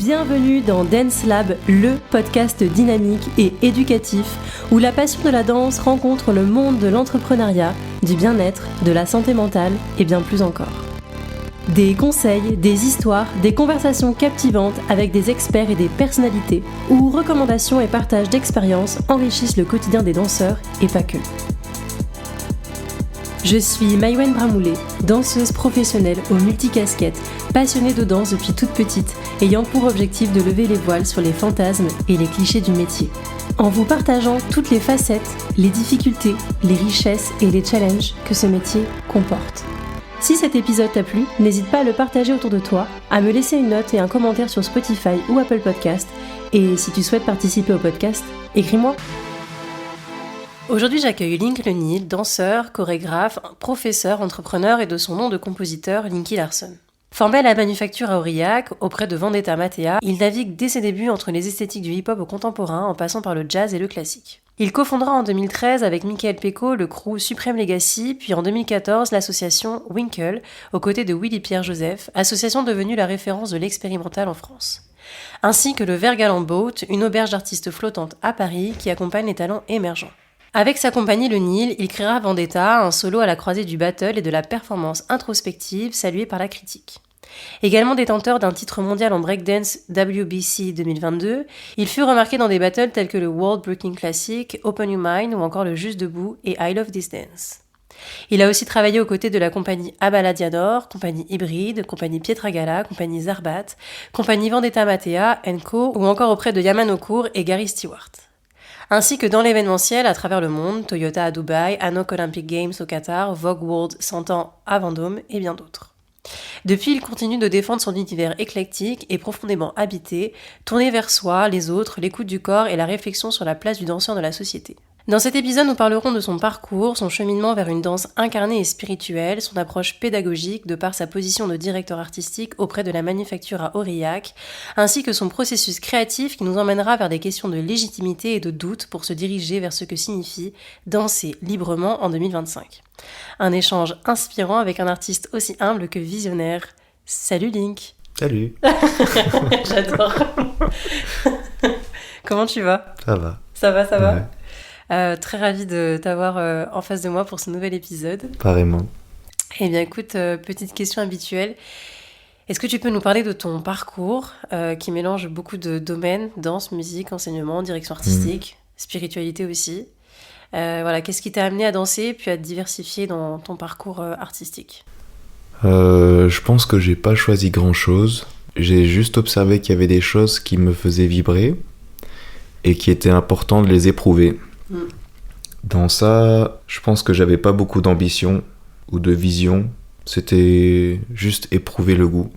Bienvenue dans Dance Lab, le podcast dynamique et éducatif où la passion de la danse rencontre le monde de l'entrepreneuriat, du bien-être, de la santé mentale et bien plus encore. Des conseils, des histoires, des conversations captivantes avec des experts et des personnalités où recommandations et partage d'expériences enrichissent le quotidien des danseurs et pas que. Je suis Maïwenn Bramoulet, danseuse professionnelle aux multicasquettes, passionnée de danse depuis toute petite, ayant pour objectif de lever les voiles sur les fantasmes et les clichés du métier. En vous partageant toutes les facettes, les difficultés, les richesses et les challenges que ce métier comporte. Si cet épisode t'a plu, n'hésite pas à le partager autour de toi, à me laisser une note et un commentaire sur Spotify ou Apple Podcast. Et si tu souhaites participer au podcast, écris-moi. Aujourd'hui, j'accueille Link Le Nil, danseur, chorégraphe, professeur, entrepreneur et de son nom de compositeur, Linky Larson. Formé à la manufacture à Aurillac, auprès de Vendetta Matea, il navigue dès ses débuts entre les esthétiques du hip-hop au contemporain en passant par le jazz et le classique. Il cofondera en 2013 avec Michael Pecco le crew Supreme Legacy, puis en 2014 l'association Winkle, aux côtés de Willy Pierre Joseph, association devenue la référence de l'expérimental en France. Ainsi que le Vergalant Boat, une auberge d'artistes flottante à Paris qui accompagne les talents émergents. Avec sa compagnie Le Nil, il créera Vendetta, un solo à la croisée du battle et de la performance introspective salué par la critique. Également détenteur d'un titre mondial en breakdance WBC 2022, il fut remarqué dans des battles tels que le World Breaking Classic, Open Your Mind ou encore le Juste Debout et I Love This Dance. Il a aussi travaillé aux côtés de la compagnie Abaladiador, compagnie Hybride, compagnie Pietragala, compagnie Zarbat, compagnie Vendetta Matea, Co. ou encore auprès de Yaman Okur et Gary Stewart. Ainsi que dans l'événementiel à travers le monde, Toyota à Dubaï, Hanok Olympic Games au Qatar, Vogue World 100 ans à Vendôme et bien d'autres. Depuis, il continue de défendre son univers éclectique et profondément habité, tourné vers soi, les autres, l'écoute du corps et la réflexion sur la place du danseur dans la société. Dans cet épisode, nous parlerons de son parcours, son cheminement vers une danse incarnée et spirituelle, son approche pédagogique de par sa position de directeur artistique auprès de la manufacture à Aurillac, ainsi que son processus créatif qui nous emmènera vers des questions de légitimité et de doute pour se diriger vers ce que signifie danser librement en 2025. Un échange inspirant avec un artiste aussi humble que visionnaire. Salut Link. Salut. J'adore. Comment tu vas ? Ça va. Ça va Ouais. Très ravie de t'avoir en face de moi pour ce nouvel épisode. Pareillement. Eh bien écoute, petite question habituelle. Est-ce que tu peux nous parler de ton parcours qui mélange beaucoup de domaines, danse, musique, enseignement, direction artistique, spiritualité aussi. Voilà, qu'est-ce qui t'a amené à danser puis à te diversifier dans ton parcours artistique ? Je pense que j'ai pas choisi grand-chose. J'ai juste observé qu'il y avait des choses qui me faisaient vibrer et qui étaient important de les éprouver. Dans ça, je pense que j'avais pas beaucoup d'ambition ou de vision. C'était juste éprouver le goût.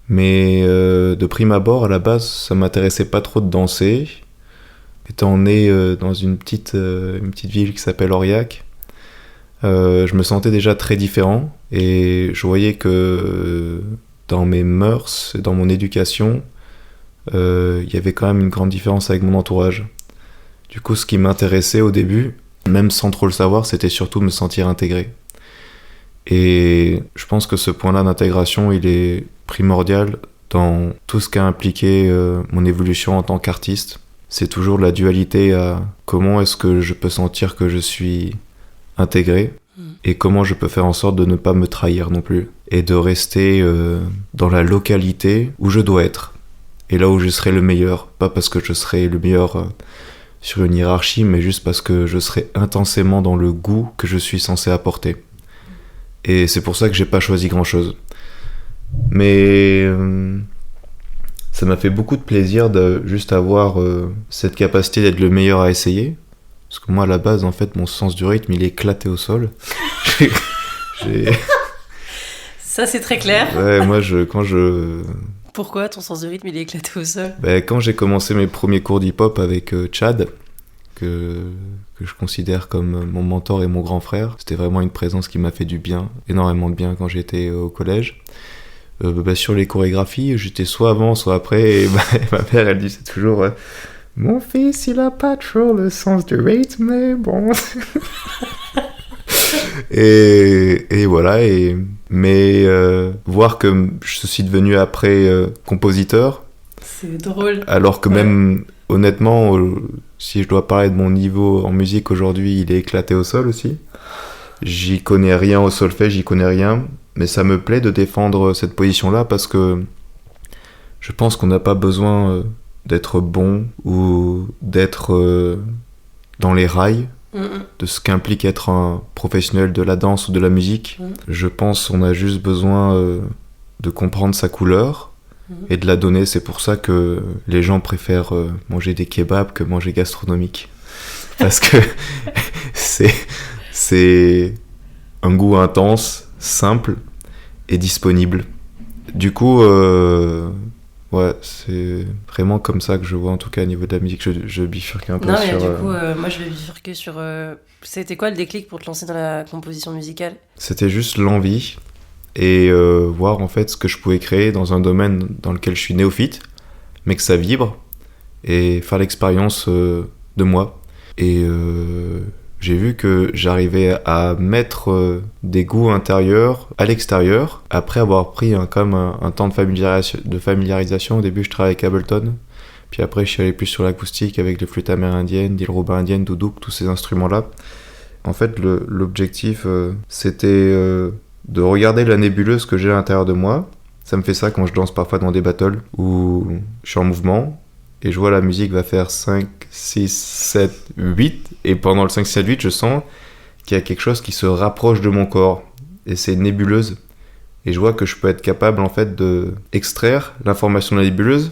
Mais de prime abord, à la base, ça m'intéressait pas trop de danser. Étant né dans une petite ville qui s'appelle Aurillac, je me sentais déjà très différent et je voyais que dans mes mœurs, dans mon éducation, il y avait quand même une grande différence avec mon entourage. Du coup, ce qui m'intéressait au début, même sans trop le savoir, c'était surtout me sentir intégré. Et je pense que ce point-là d'intégration, il est primordial dans tout ce qui a impliqué mon évolution en tant qu'artiste. C'est toujours la dualité à comment est-ce que je peux sentir que je suis intégré et comment je peux faire en sorte de ne pas me trahir non plus et de rester dans la localité où je dois être et là où je serai le meilleur, pas parce que je serai le meilleur sur une hiérarchie, mais juste parce que je serai intensément dans le goût que je suis censé apporter. Et c'est pour ça que j'ai pas choisi grand-chose. Mais ça m'a fait beaucoup de plaisir de juste avoir cette capacité d'être le meilleur à essayer. Parce que moi, à la base, en fait, mon sens du rythme, il est éclaté au sol. Ça, c'est très clair. Ouais, moi, Pourquoi ton sens du rythme, il est éclaté au sol ? Quand j'ai commencé mes premiers cours d'hip-hop avec Chad, que je considère comme mon mentor et mon grand frère, c'était vraiment une présence qui m'a fait du bien, énormément de bien quand j'étais au collège. Sur les chorégraphies, j'étais soit avant, soit après, et ma mère, elle disait toujours mon fils, il a pas toujours le sens du rythme, mais bon. et voilà, mais voir que je suis devenu après compositeur, C'est drôle. Alors que même, honnêtement, si je dois parler de mon niveau en musique aujourd'hui, il est éclaté au sol aussi. J'y connais rien au solfège, j'y connais rien. Mais ça me plaît de défendre cette position-là parce que je pense qu'on n'a pas besoin d'être bon ou d'être dans les rails de ce qu'implique être un professionnel de la danse ou de la musique. Je pense qu'on a juste besoin de comprendre sa couleur et de la donner. C'est pour ça que les gens préfèrent manger des kebabs que manger gastronomique. Parce que c'est un goût intense, simple et disponible. Du coup, ouais, c'est vraiment comme ça que je vois, en tout cas, au niveau de la musique. Je bifurque un peu non, sur... Du coup, moi, je vais bifurquer sur... C'était quoi le déclic pour te lancer dans la composition musicale ? C'était juste l'envie et voir, en fait, ce que je pouvais créer dans un domaine dans lequel je suis néophyte, mais que ça vibre, et faire l'expérience de moi. Et j'ai vu que j'arrivais à mettre des goûts intérieurs à l'extérieur, après avoir pris quand même un temps de familiarisation. Au début, je travaillais avec Ableton, puis après, je suis allé plus sur l'acoustique avec les flûtes amérindiennes, dilruba indienne, doudouk, tous ces instruments-là. En fait, l'objectif, c'était de regarder la nébuleuse que j'ai à l'intérieur de moi. Ça me fait ça quand je danse parfois dans des battles où je suis en mouvement, et je vois la musique va faire 5, 6, 7, 8, et pendant le 5, 7, 8, je sens qu'il y a quelque chose qui se rapproche de mon corps, et c'est une nébuleuse, et je vois que je peux être capable en fait de extraire l'information de la nébuleuse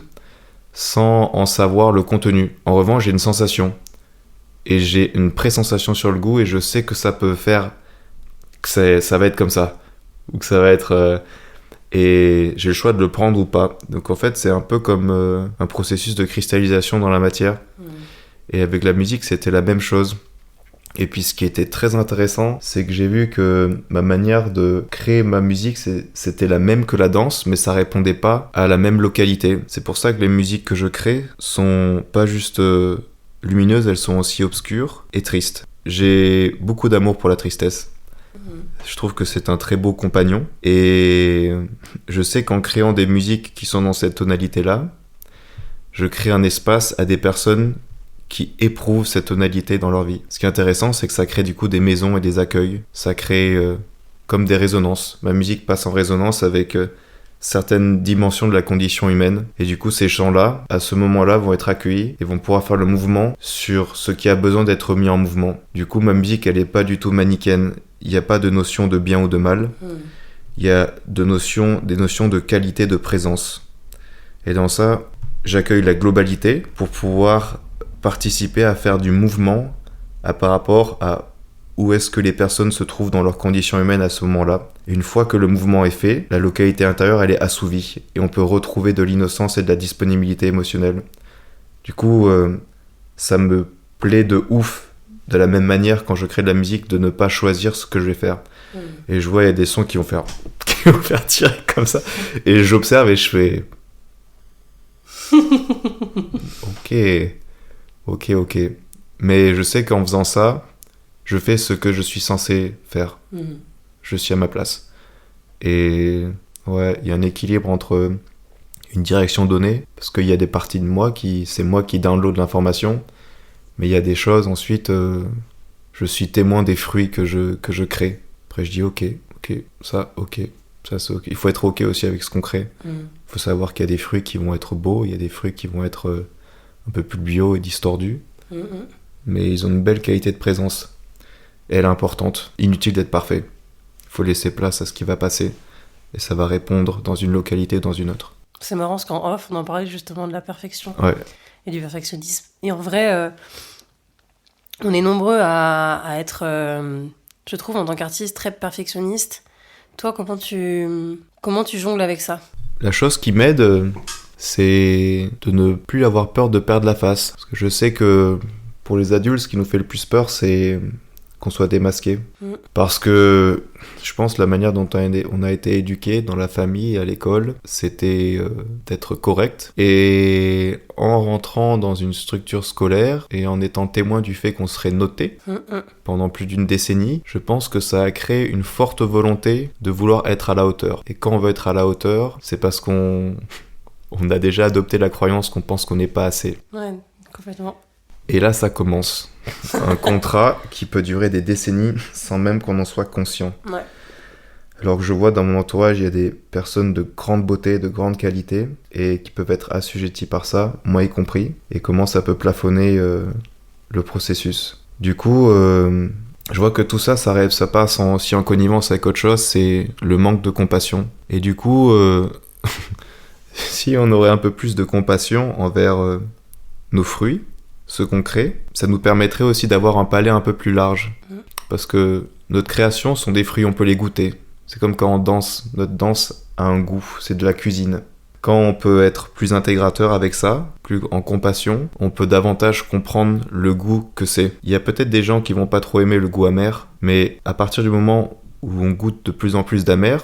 sans en savoir le contenu. En revanche, j'ai une sensation, et j'ai une pré-sensation sur le goût, et je sais que ça peut faire, que ça va être comme ça, ou que ça va être... et j'ai le choix de le prendre ou pas. Donc en fait, c'est un peu comme un processus de cristallisation dans la matière. Et avec la musique, c'était la même chose. Et puis ce qui était très intéressant, c'est que j'ai vu que ma manière de créer ma musique, c'était la même que la danse, mais ça répondait pas à la même localité. C'est pour ça que les musiques que je crée sont pas juste lumineuses, elles sont aussi obscures et tristes. J'ai beaucoup d'amour pour la tristesse. Je trouve que c'est un très beau compagnon, et je sais qu'en créant des musiques qui sont dans cette tonalité-là, je crée un espace à des personnes qui éprouvent cette tonalité dans leur vie. Ce qui est intéressant, c'est que ça crée du coup des maisons et des accueils. Ça crée comme des résonances. Ma musique passe en résonance avec certaines dimensions de la condition humaine, et du coup ces chants-là, à ce moment-là, vont être accueillis et vont pouvoir faire le mouvement sur ce qui a besoin d'être mis en mouvement. Du coup, ma musique, elle est pas du tout manichéenne. Il n'y a pas de notion de bien ou de mal. Il y a des notions de qualité de présence. Et dans ça, j'accueille la globalité pour pouvoir participer à faire du mouvement par rapport à où est-ce que les personnes se trouvent dans leurs conditions humaines à ce moment-là. Et une fois que le mouvement est fait, la localité intérieure, elle est assouvie. Et on peut retrouver de l'innocence et de la disponibilité émotionnelle. Du coup, ça me plaît de ouf, de la même manière quand je crée de la musique, de ne pas choisir ce que je vais faire. Et je vois, il y a des sons qui vont faire tirer comme ça. Et j'observe et je fais... Ok. Mais je sais qu'en faisant ça, je fais ce que je suis censé faire. Je suis à ma place. Et ouais, il y a un équilibre entre une direction donnée, parce qu'il y a des parties de moi c'est moi qui download l'information, mais il y a des choses ensuite, je suis témoin des fruits que je crée. Après je dis ok, ça c'est ok. Il faut être ok aussi avec ce qu'on crée. Il faut savoir qu'il y a des fruits qui vont être beaux, il y a des fruits qui vont être un peu plus bio et distordus, mais ils ont une belle qualité de présence. Et elle est importante. Inutile d'être parfait. Il faut laisser place à ce qui va passer, et ça va répondre dans une localité ou dans une autre. C'est marrant parce qu'en off, on en parlait justement de la perfection et du perfectionnisme. Et en vrai, on est nombreux à être, je trouve, en tant qu'artiste, très perfectionniste. Toi, comment tu jongles avec ça ? La chose qui m'aide, c'est de ne plus avoir peur de perdre la face. Parce que je sais que pour les adultes, ce qui nous fait le plus peur, c'est qu'on soit démasqué. Parce que je pense que la manière dont on a été éduqué dans la famille et à l'école, c'était d'être correct. Et en rentrant dans une structure scolaire et en étant témoin du fait qu'on serait noté pendant plus d'une décennie, je pense que ça a créé une forte volonté de vouloir être à la hauteur. Et quand on veut être à la hauteur, c'est parce qu'on on a déjà adopté la croyance qu'on pense qu'on n'est pas assez. Ouais, complètement. Et là, ça commence. Un contrat qui peut durer des décennies sans même qu'on en soit conscient. Ouais. Alors que je vois dans mon entourage, il y a des personnes de grande beauté, de grande qualité, et qui peuvent être assujetties par ça, moi y compris, et comment ça peut plafonner le processus. Du coup, je vois que tout ça, ça passe aussi en connivence avec autre chose, c'est le manque de compassion. Et du coup, si on aurait un peu plus de compassion envers nos fruits, ce qu'on crée, ça nous permettrait aussi d'avoir un palais un peu plus large. Parce que notre création sont des fruits, on peut les goûter. C'est comme quand on danse, notre danse a un goût, c'est de la cuisine. Quand on peut être plus intégrateur avec ça, plus en compassion, on peut davantage comprendre le goût que c'est. Il y a peut-être des gens qui vont pas trop aimer le goût amer, mais à partir du moment où on goûte de plus en plus d'amer,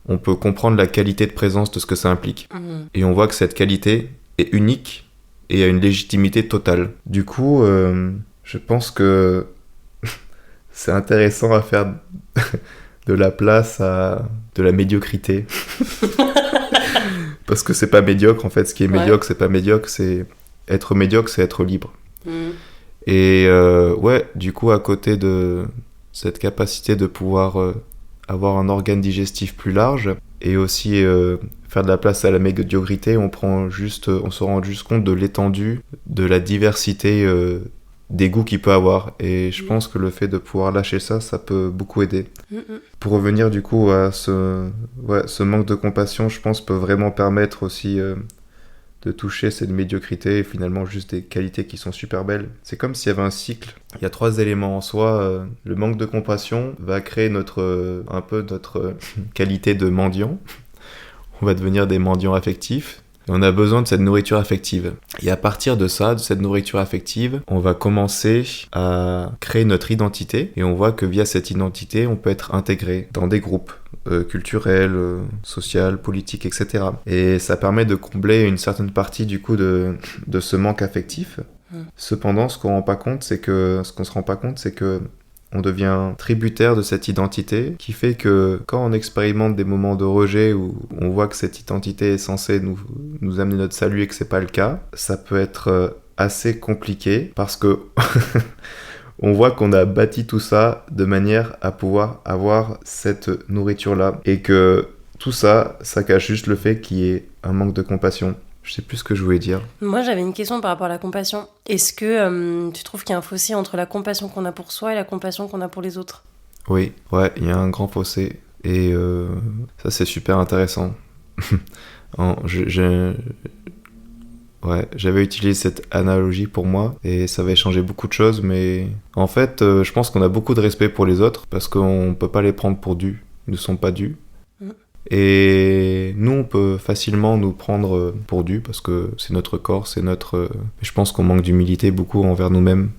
on peut comprendre la qualité de présence de ce que ça implique. Et on voit que cette qualité est unique et a une légitimité totale. Du coup, je pense que c'est intéressant à faire de la place à de la médiocrité. Parce que c'est pas médiocre, en fait. Ce qui est médiocre, c'est pas médiocre. C'est être libre. Et ouais, du coup, à côté de cette capacité de pouvoir avoir un organe digestif plus large et aussi faire de la place à la médiocrité, on se rend juste compte de l'étendue, de la diversité des goûts qu'il peut avoir. Et je pense que le fait de pouvoir lâcher ça, ça peut beaucoup aider. Pour revenir du coup à ce manque de compassion, je pense peut vraiment permettre aussi de toucher cette médiocrité et finalement juste des qualités qui sont super belles. C'est comme s'il y avait un cycle. Il y a 3 éléments en soi. Le manque de compassion va créer notre qualité de mendiant. On va devenir des mendiants affectifs. Et on a besoin de cette nourriture affective. Et à partir de ça, de cette nourriture affective, on va commencer à créer notre identité. Et on voit que via cette identité, on peut être intégré dans des groupes culturels, sociaux, politiques, etc. Et ça permet de combler une certaine partie du coup de ce manque affectif. Cependant, ce qu'on se rend pas compte, c'est que on devient tributaire de cette identité qui fait que quand on expérimente des moments de rejet où on voit que cette identité est censée nous amener notre salut et que c'est pas le cas, ça peut être assez compliqué parce que on voit qu'on a bâti tout ça de manière à pouvoir avoir cette nourriture-là et que tout ça, ça cache juste le fait qu'il y ait un manque de compassion. Je sais plus ce que je voulais dire. Moi, j'avais une question par rapport à la compassion. Est-ce que tu trouves qu'il y a un fossé entre la compassion qu'on a pour soi et la compassion qu'on a pour les autres ? Oui, ouais, il y a un grand fossé. Et ça, c'est super intéressant. J'avais utilisé cette analogie pour moi et ça avait changé beaucoup de choses. Mais en fait, je pense qu'on a beaucoup de respect pour les autres parce qu'on peut pas les prendre pour dus. Ils ne sont pas dus. Et nous, on peut facilement nous prendre pour dus parce que c'est notre corps, c'est notre... Je pense qu'on manque d'humilité beaucoup envers nous-mêmes.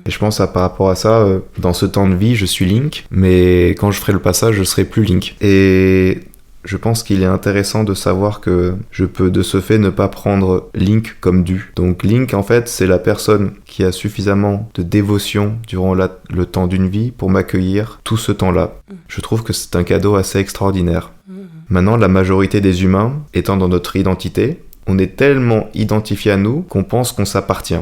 Et je pense par rapport à ça, dans ce temps de vie, je suis Link, mais quand je ferai le passage, je serai plus Link. Et je pense qu'il est intéressant de savoir que je peux de ce fait ne pas prendre Link comme dû. Donc Link, en fait, c'est la personne qui a suffisamment de dévotion durant le temps d'une vie pour m'accueillir tout ce temps-là. Je trouve que c'est un cadeau assez extraordinaire. Maintenant, la majorité des humains, étant dans notre identité, on est tellement identifié à nous qu'on pense qu'on s'appartient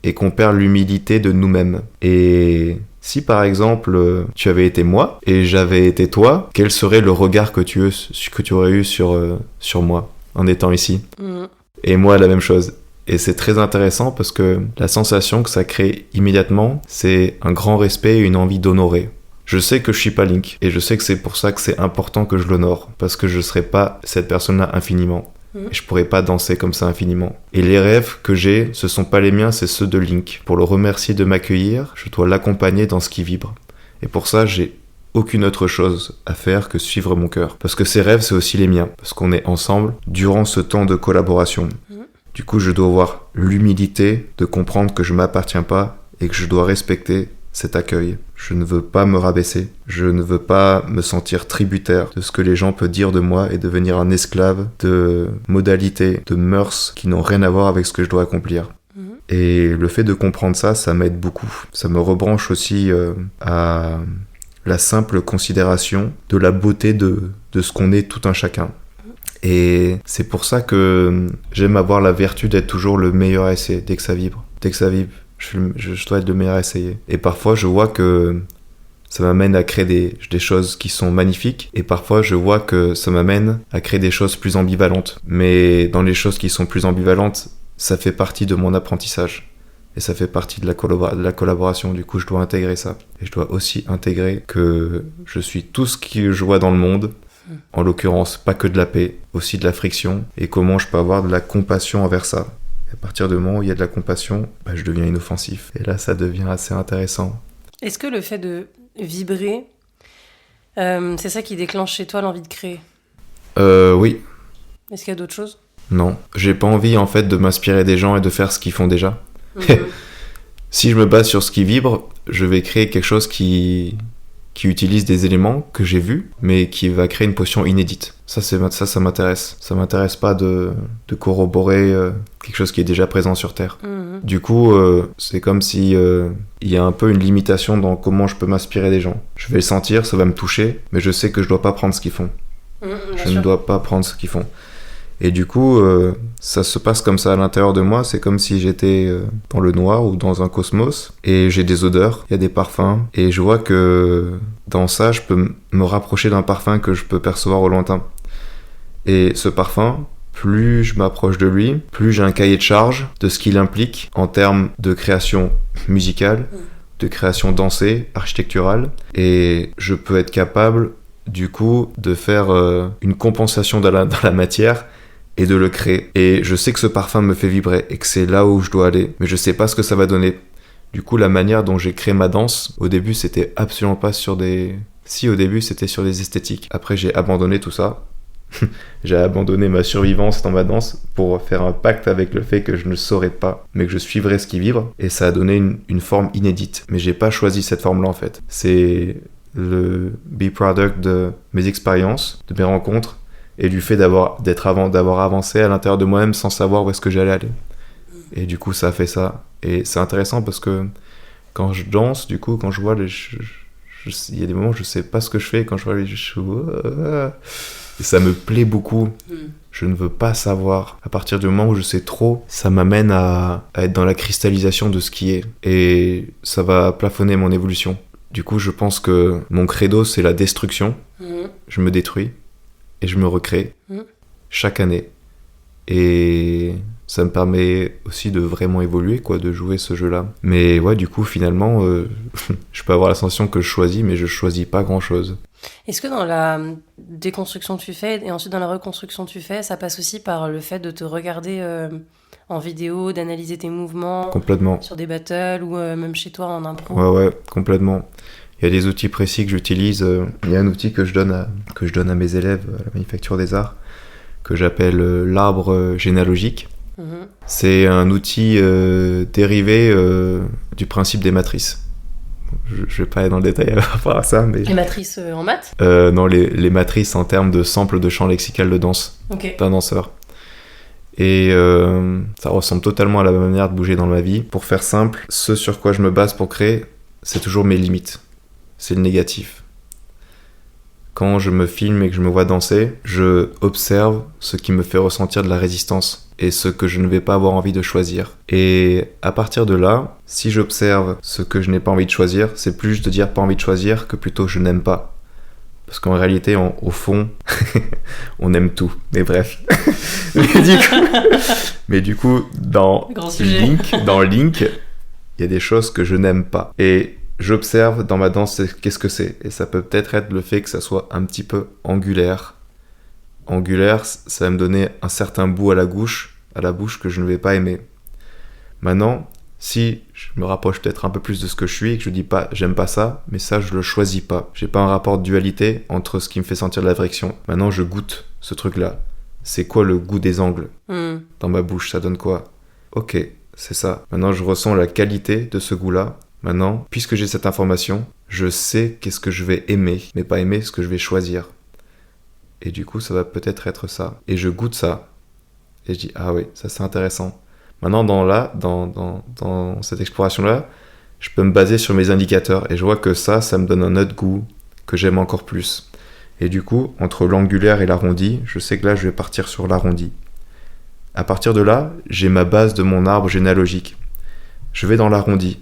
et qu'on perd l'humilité de nous-mêmes. Et si par exemple tu avais été moi et j'avais été toi, quel serait le regard que tu aurais eu sur moi en étant ici ? Et moi, la même chose. Et c'est très intéressant parce que la sensation que ça crée immédiatement, c'est un grand respect et une envie d'honorer. Je sais que je suis pas Link, et je sais que c'est pour ça que c'est important que je l'honore, parce que je serai pas cette personne-là infiniment. Et je pourrais pas danser comme ça infiniment. Et les rêves que j'ai, ce sont pas les miens, c'est ceux de Link. Pour le remercier de m'accueillir, je dois l'accompagner dans ce qui vibre. Et pour ça, j'ai aucune autre chose à faire que suivre mon cœur. Parce que ces rêves, c'est aussi les miens, parce qu'on est ensemble durant ce temps de collaboration. Du coup, je dois avoir l'humilité de comprendre que je m'appartiens pas et que je dois respecter cet accueil. Je ne veux pas me rabaisser. Je ne veux pas me sentir tributaire de ce que les gens peuvent dire de moi et devenir un esclave de modalités, de mœurs qui n'ont rien à voir avec ce que je dois accomplir. Et le fait de comprendre ça, ça m'aide beaucoup. Ça me rebranche aussi à la simple considération de la beauté de ce qu'on est tout un chacun. Et c'est pour ça que j'aime avoir la vertu d'être toujours le meilleur à essayer dès que ça vibre. Dès que ça vibre, je dois être le meilleur à essayer. Et parfois, je vois que ça m'amène à créer des choses qui sont magnifiques. Et parfois, je vois que ça m'amène à créer des choses plus ambivalentes. Mais dans les choses qui sont plus ambivalentes, ça fait partie de mon apprentissage. Et ça fait partie de la collaboration. Du coup, je dois intégrer ça. Et je dois aussi intégrer que je suis tout ce que je vois dans le monde. En l'occurrence, pas que de la paix, aussi de la friction. Et comment je peux avoir de la compassion envers ça. Et à partir du moment où il y a de la compassion, je deviens inoffensif. Et là, ça devient assez intéressant. Est-ce que le fait de vibrer, c'est ça qui déclenche chez toi l'envie de créer ? Oui. Est-ce qu'il y a d'autres choses ? Non. J'ai pas envie, en fait, de m'inspirer des gens et de faire ce qu'ils font déjà. Si je me base sur ce qui vibre, je vais créer quelque chose qui utilise des éléments que j'ai vus, mais qui va créer une potion inédite. Ça m'intéresse. Ça m'intéresse pas de corroborer quelque chose qui est déjà présent sur Terre. Du coup, c'est comme si il y a un peu une limitation dans comment je peux m'inspirer des gens. Je vais le sentir, ça va me toucher, mais je sais que je dois pas prendre ce qu'ils font. Je ne dois pas prendre ce qu'ils font. Et du coup, ça se passe comme ça à l'intérieur de moi. C'est comme si j'étais dans le noir ou dans un cosmos. Et j'ai des odeurs, il y a des parfums. Et je vois que dans ça, je peux me rapprocher d'un parfum que je peux percevoir au lointain. Et ce parfum, plus je m'approche de lui, plus j'ai un cahier de charge de ce qu'il implique en termes de création musicale, de création dansée, architecturale. Et je peux être capable, du coup, de faire une compensation dans la matière et de le créer. Et je sais que ce parfum me fait vibrer et que c'est là où je dois aller, mais je sais pas ce que ça va donner. Du coup, la manière dont j'ai créé ma danse, au début, c'était absolument pas sur des... Si, au début, c'était sur des esthétiques. Après, j'ai abandonné tout ça. J'ai abandonné ma survivance dans ma danse pour faire un pacte avec le fait que je ne saurais pas, mais que je suivrais ce qui vibre. Et ça a donné une forme inédite. Mais j'ai pas choisi cette forme-là, en fait. C'est le byproduct de mes expériences, de mes rencontres, et du fait d'avoir avancé à l'intérieur de moi-même sans savoir où est-ce que j'allais aller. Et du coup, ça a fait ça. Et c'est intéressant parce que quand je danse, du coup, quand je vois il y a des moments où je sais pas ce que je fais, quand je vois et ça me plaît beaucoup. Je ne veux pas savoir. À partir du moment où je sais trop, ça m'amène à être dans la cristallisation de ce qui est. Et ça va plafonner mon évolution. Du coup, je pense que mon credo, c'est la destruction. Je me détruis. Et je me recrée chaque année. Et ça me permet aussi de vraiment évoluer, quoi, de jouer ce jeu-là. Mais ouais, du coup, finalement, je peux avoir la sensation que je choisis, mais je choisis pas grand-chose. Est-ce que dans la déconstruction que tu fais et ensuite dans la reconstruction que tu fais, ça passe aussi par le fait de te regarder en vidéo, d'analyser tes mouvements complètement. Sur des battles ou même chez toi en impro? Ouais, complètement. Il y a des outils précis que j'utilise. Il y a un outil que je donne à mes élèves à la Manufacture des Arts, que j'appelle l'arbre généalogique. C'est un outil dérivé du principe des matrices. Je vais pas aller dans le détail par rapport à ça, mais... Les matrices en maths? Non, les matrices en termes de sample de champ lexical de danse d'un danseur. Et ça ressemble totalement à la manière de bouger dans ma vie. Pour faire simple, ce sur quoi je me base pour créer, c'est toujours mes limites. C'est le négatif. Quand je me filme et que je me vois danser, je observe ce qui me fait ressentir de la résistance et ce que je ne vais pas avoir envie de choisir. Et à partir de là, si j'observe ce que je n'ai pas envie de choisir, c'est plus de dire pas envie de choisir que plutôt je n'aime pas. Parce qu'en réalité, au fond, on aime tout. Mais bref. mais du coup, dans Link, il y a des choses que je n'aime pas. Et j'observe dans ma danse qu'est-ce que c'est. Et ça peut peut-être être le fait que ça soit un petit peu angulaire. Angulaire, ça va me donner un certain bout à la bouche que je ne vais pas aimer. Maintenant, si je me rapproche peut-être un peu plus de ce que je suis et que je dis pas j'aime pas ça, mais ça je le choisis pas. J'ai pas un rapport de dualité entre ce qui me fait sentir de la friction. Maintenant je goûte ce truc-là. C'est quoi le goût des angles dans ma bouche? Ça donne quoi? Ok, c'est ça. Maintenant je ressens la qualité de ce goût-là. Maintenant, puisque j'ai cette information, je sais qu'est-ce que je vais aimer, mais pas aimer ce que je vais choisir. Et du coup, ça va peut-être être ça. Et je goûte ça. Et je dis, ah oui, ça c'est intéressant. Maintenant, dans cette exploration-là, je peux me baser sur mes indicateurs. Et je vois que ça me donne un autre goût que j'aime encore plus. Et du coup, entre l'angulaire et l'arrondi, je sais que là, je vais partir sur l'arrondi. À partir de là, j'ai ma base de mon arbre généalogique. Je vais dans l'arrondi.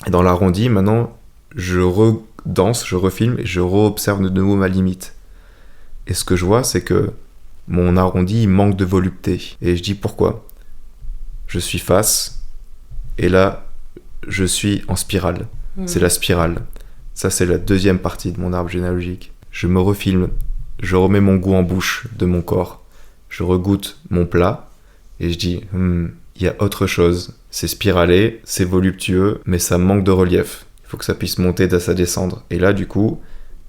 Et dans l'arrondi, maintenant, je redanse, je refilme et je re-observe de nouveau ma limite. Et ce que je vois, c'est que mon arrondi, il manque de volupté. Et je dis pourquoi ? Je suis face, et là, je suis en spirale. C'est la spirale. Ça, c'est la deuxième partie de mon arbre généalogique. Je me refilme, je remets mon goût en bouche de mon corps. Je regoute mon plat, et je dis, il y a autre chose. C'est spiralé, c'est voluptueux, mais ça manque de relief. Il faut que ça puisse monter, ça descendre. Et là, du coup,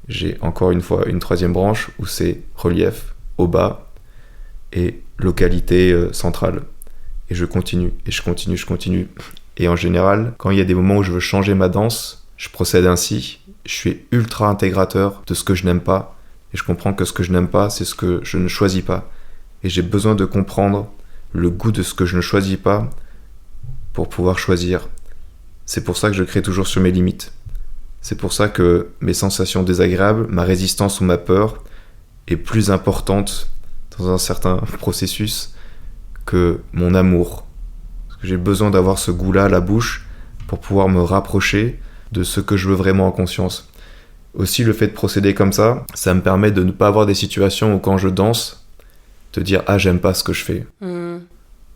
j'ai encore une fois une troisième branche où c'est relief au bas et localité centrale. Et je continue, et je continue. Et en général, quand il y a des moments où je veux changer ma danse, je procède ainsi. Je suis ultra intégrateur de ce que je n'aime pas. Et je comprends que ce que je n'aime pas, c'est ce que je ne choisis pas. Et j'ai besoin de comprendre le goût de ce que je ne choisis pas pour pouvoir choisir. C'est pour ça que je crée toujours sur mes limites. C'est pour ça que mes sensations désagréables, ma résistance ou ma peur est plus importante dans un certain processus que mon amour. Parce que j'ai besoin d'avoir ce goût-là à la bouche pour pouvoir me rapprocher de ce que je veux vraiment en conscience. Aussi, le fait de procéder comme ça me permet de ne pas avoir des situations où quand je danse, te dire « Ah, j'aime pas ce que je fais ».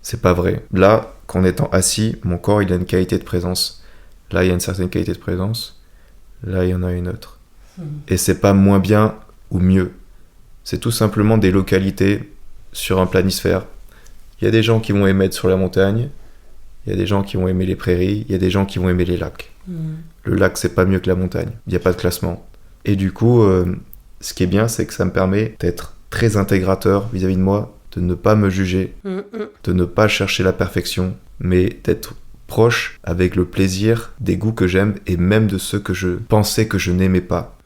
C'est pas vrai. Là, qu'en étant assis, mon corps, il a une qualité de présence. Là, il y a une certaine qualité de présence. Là, il y en a une autre. Et c'est pas moins bien ou mieux. C'est tout simplement des localités sur un planisphère. Il y a des gens qui vont aimer être sur la montagne, il y a des gens qui vont aimer les prairies, il y a des gens qui vont aimer les lacs. Le lac, c'est pas mieux que la montagne. Il n'y a pas de classement. Et du coup, ce qui est bien, c'est que ça me permet d'être très intégrateur vis-à-vis de moi, de ne pas me juger, de ne pas chercher la perfection, mais d'être proche avec le plaisir des goûts que j'aime et même de ceux que je pensais que je n'aimais pas.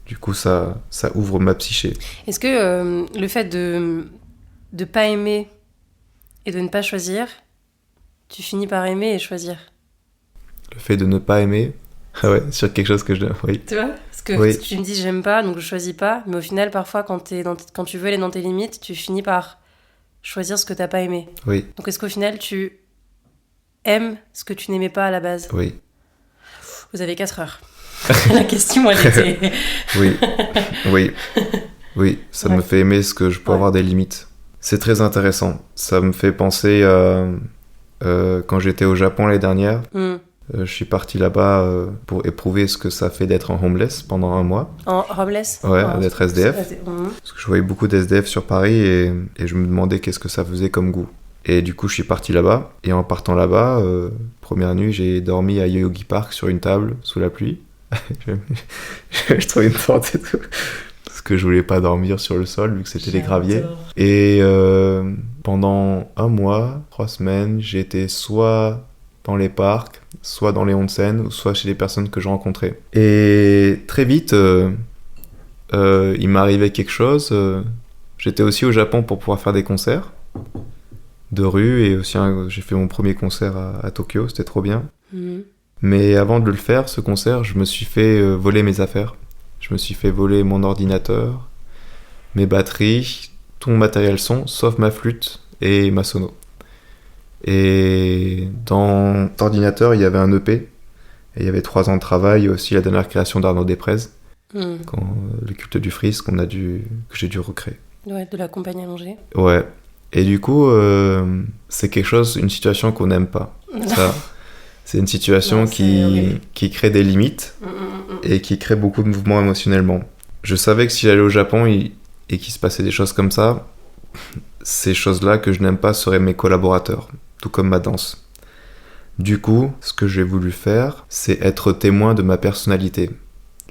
Du coup, ça ouvre ma psyché. Est-ce que le fait de pas aimer et de ne pas choisir, tu finis par aimer et choisir? Le fait de ne pas aimer, ah ouais, sur quelque chose que je... Oui. Tu vois? Parce que tu me dis j'aime pas, donc je choisis pas, mais au final, parfois, quand tu veux aller dans tes limites, tu finis par choisir ce que t'as pas aimé. Oui. Donc est-ce qu'au final, tu aimes ce que tu n'aimais pas à la base? Oui. Vous avez 4 heures. La question, elle était... Oui, ça me fait aimer ce que je peux avoir des limites. C'est très intéressant. Ça me fait penser à quand j'étais au Japon l'année dernière. Je suis parti là-bas pour éprouver ce que ça fait d'être en homeless pendant un mois. En homeless? Ouais, d'être SDF. Parce que je voyais beaucoup d'SDF sur Paris et je me demandais qu'est-ce que ça faisait comme goût. Et du coup, je suis parti là-bas. Et en partant là-bas, première nuit, j'ai dormi à Yoyogi Park sur une table sous la pluie. Je trouvais une porte et tout. Parce que je voulais pas dormir sur le sol vu que c'était des graviers. Et pendant un mois, 3 semaines, j'étais soit dans les parcs, soit dans les onsen, ou soit chez les personnes que je rencontrais. Et très vite, il m'arrivait quelque chose. J'étais aussi au Japon pour pouvoir faire des concerts de rue, et aussi j'ai fait mon premier concert à Tokyo, c'était trop bien. Mais avant de le faire, ce concert, je me suis fait voler mes affaires. Je me suis fait voler mon ordinateur, mes batteries, tout mon matériel son, sauf ma flûte et ma sono. Et dans l'ordinateur, il y avait un EP, et il y avait 3 ans de travail, et aussi la dernière création d'Arnaud Desprez, le culte du frisque que j'ai dû recréer. Ouais, de la compagnie allongée. Ouais. Et du coup, c'est une situation qu'on n'aime pas. Ça, c'est une situation qui crée des limites et qui crée beaucoup de mouvements émotionnellement. Je savais que si j'allais au Japon et qu'il se passait des choses comme ça, ces choses-là que je n'aime pas seraient mes collaborateurs, tout comme ma danse. Du coup, ce que j'ai voulu faire, c'est être témoin de ma personnalité.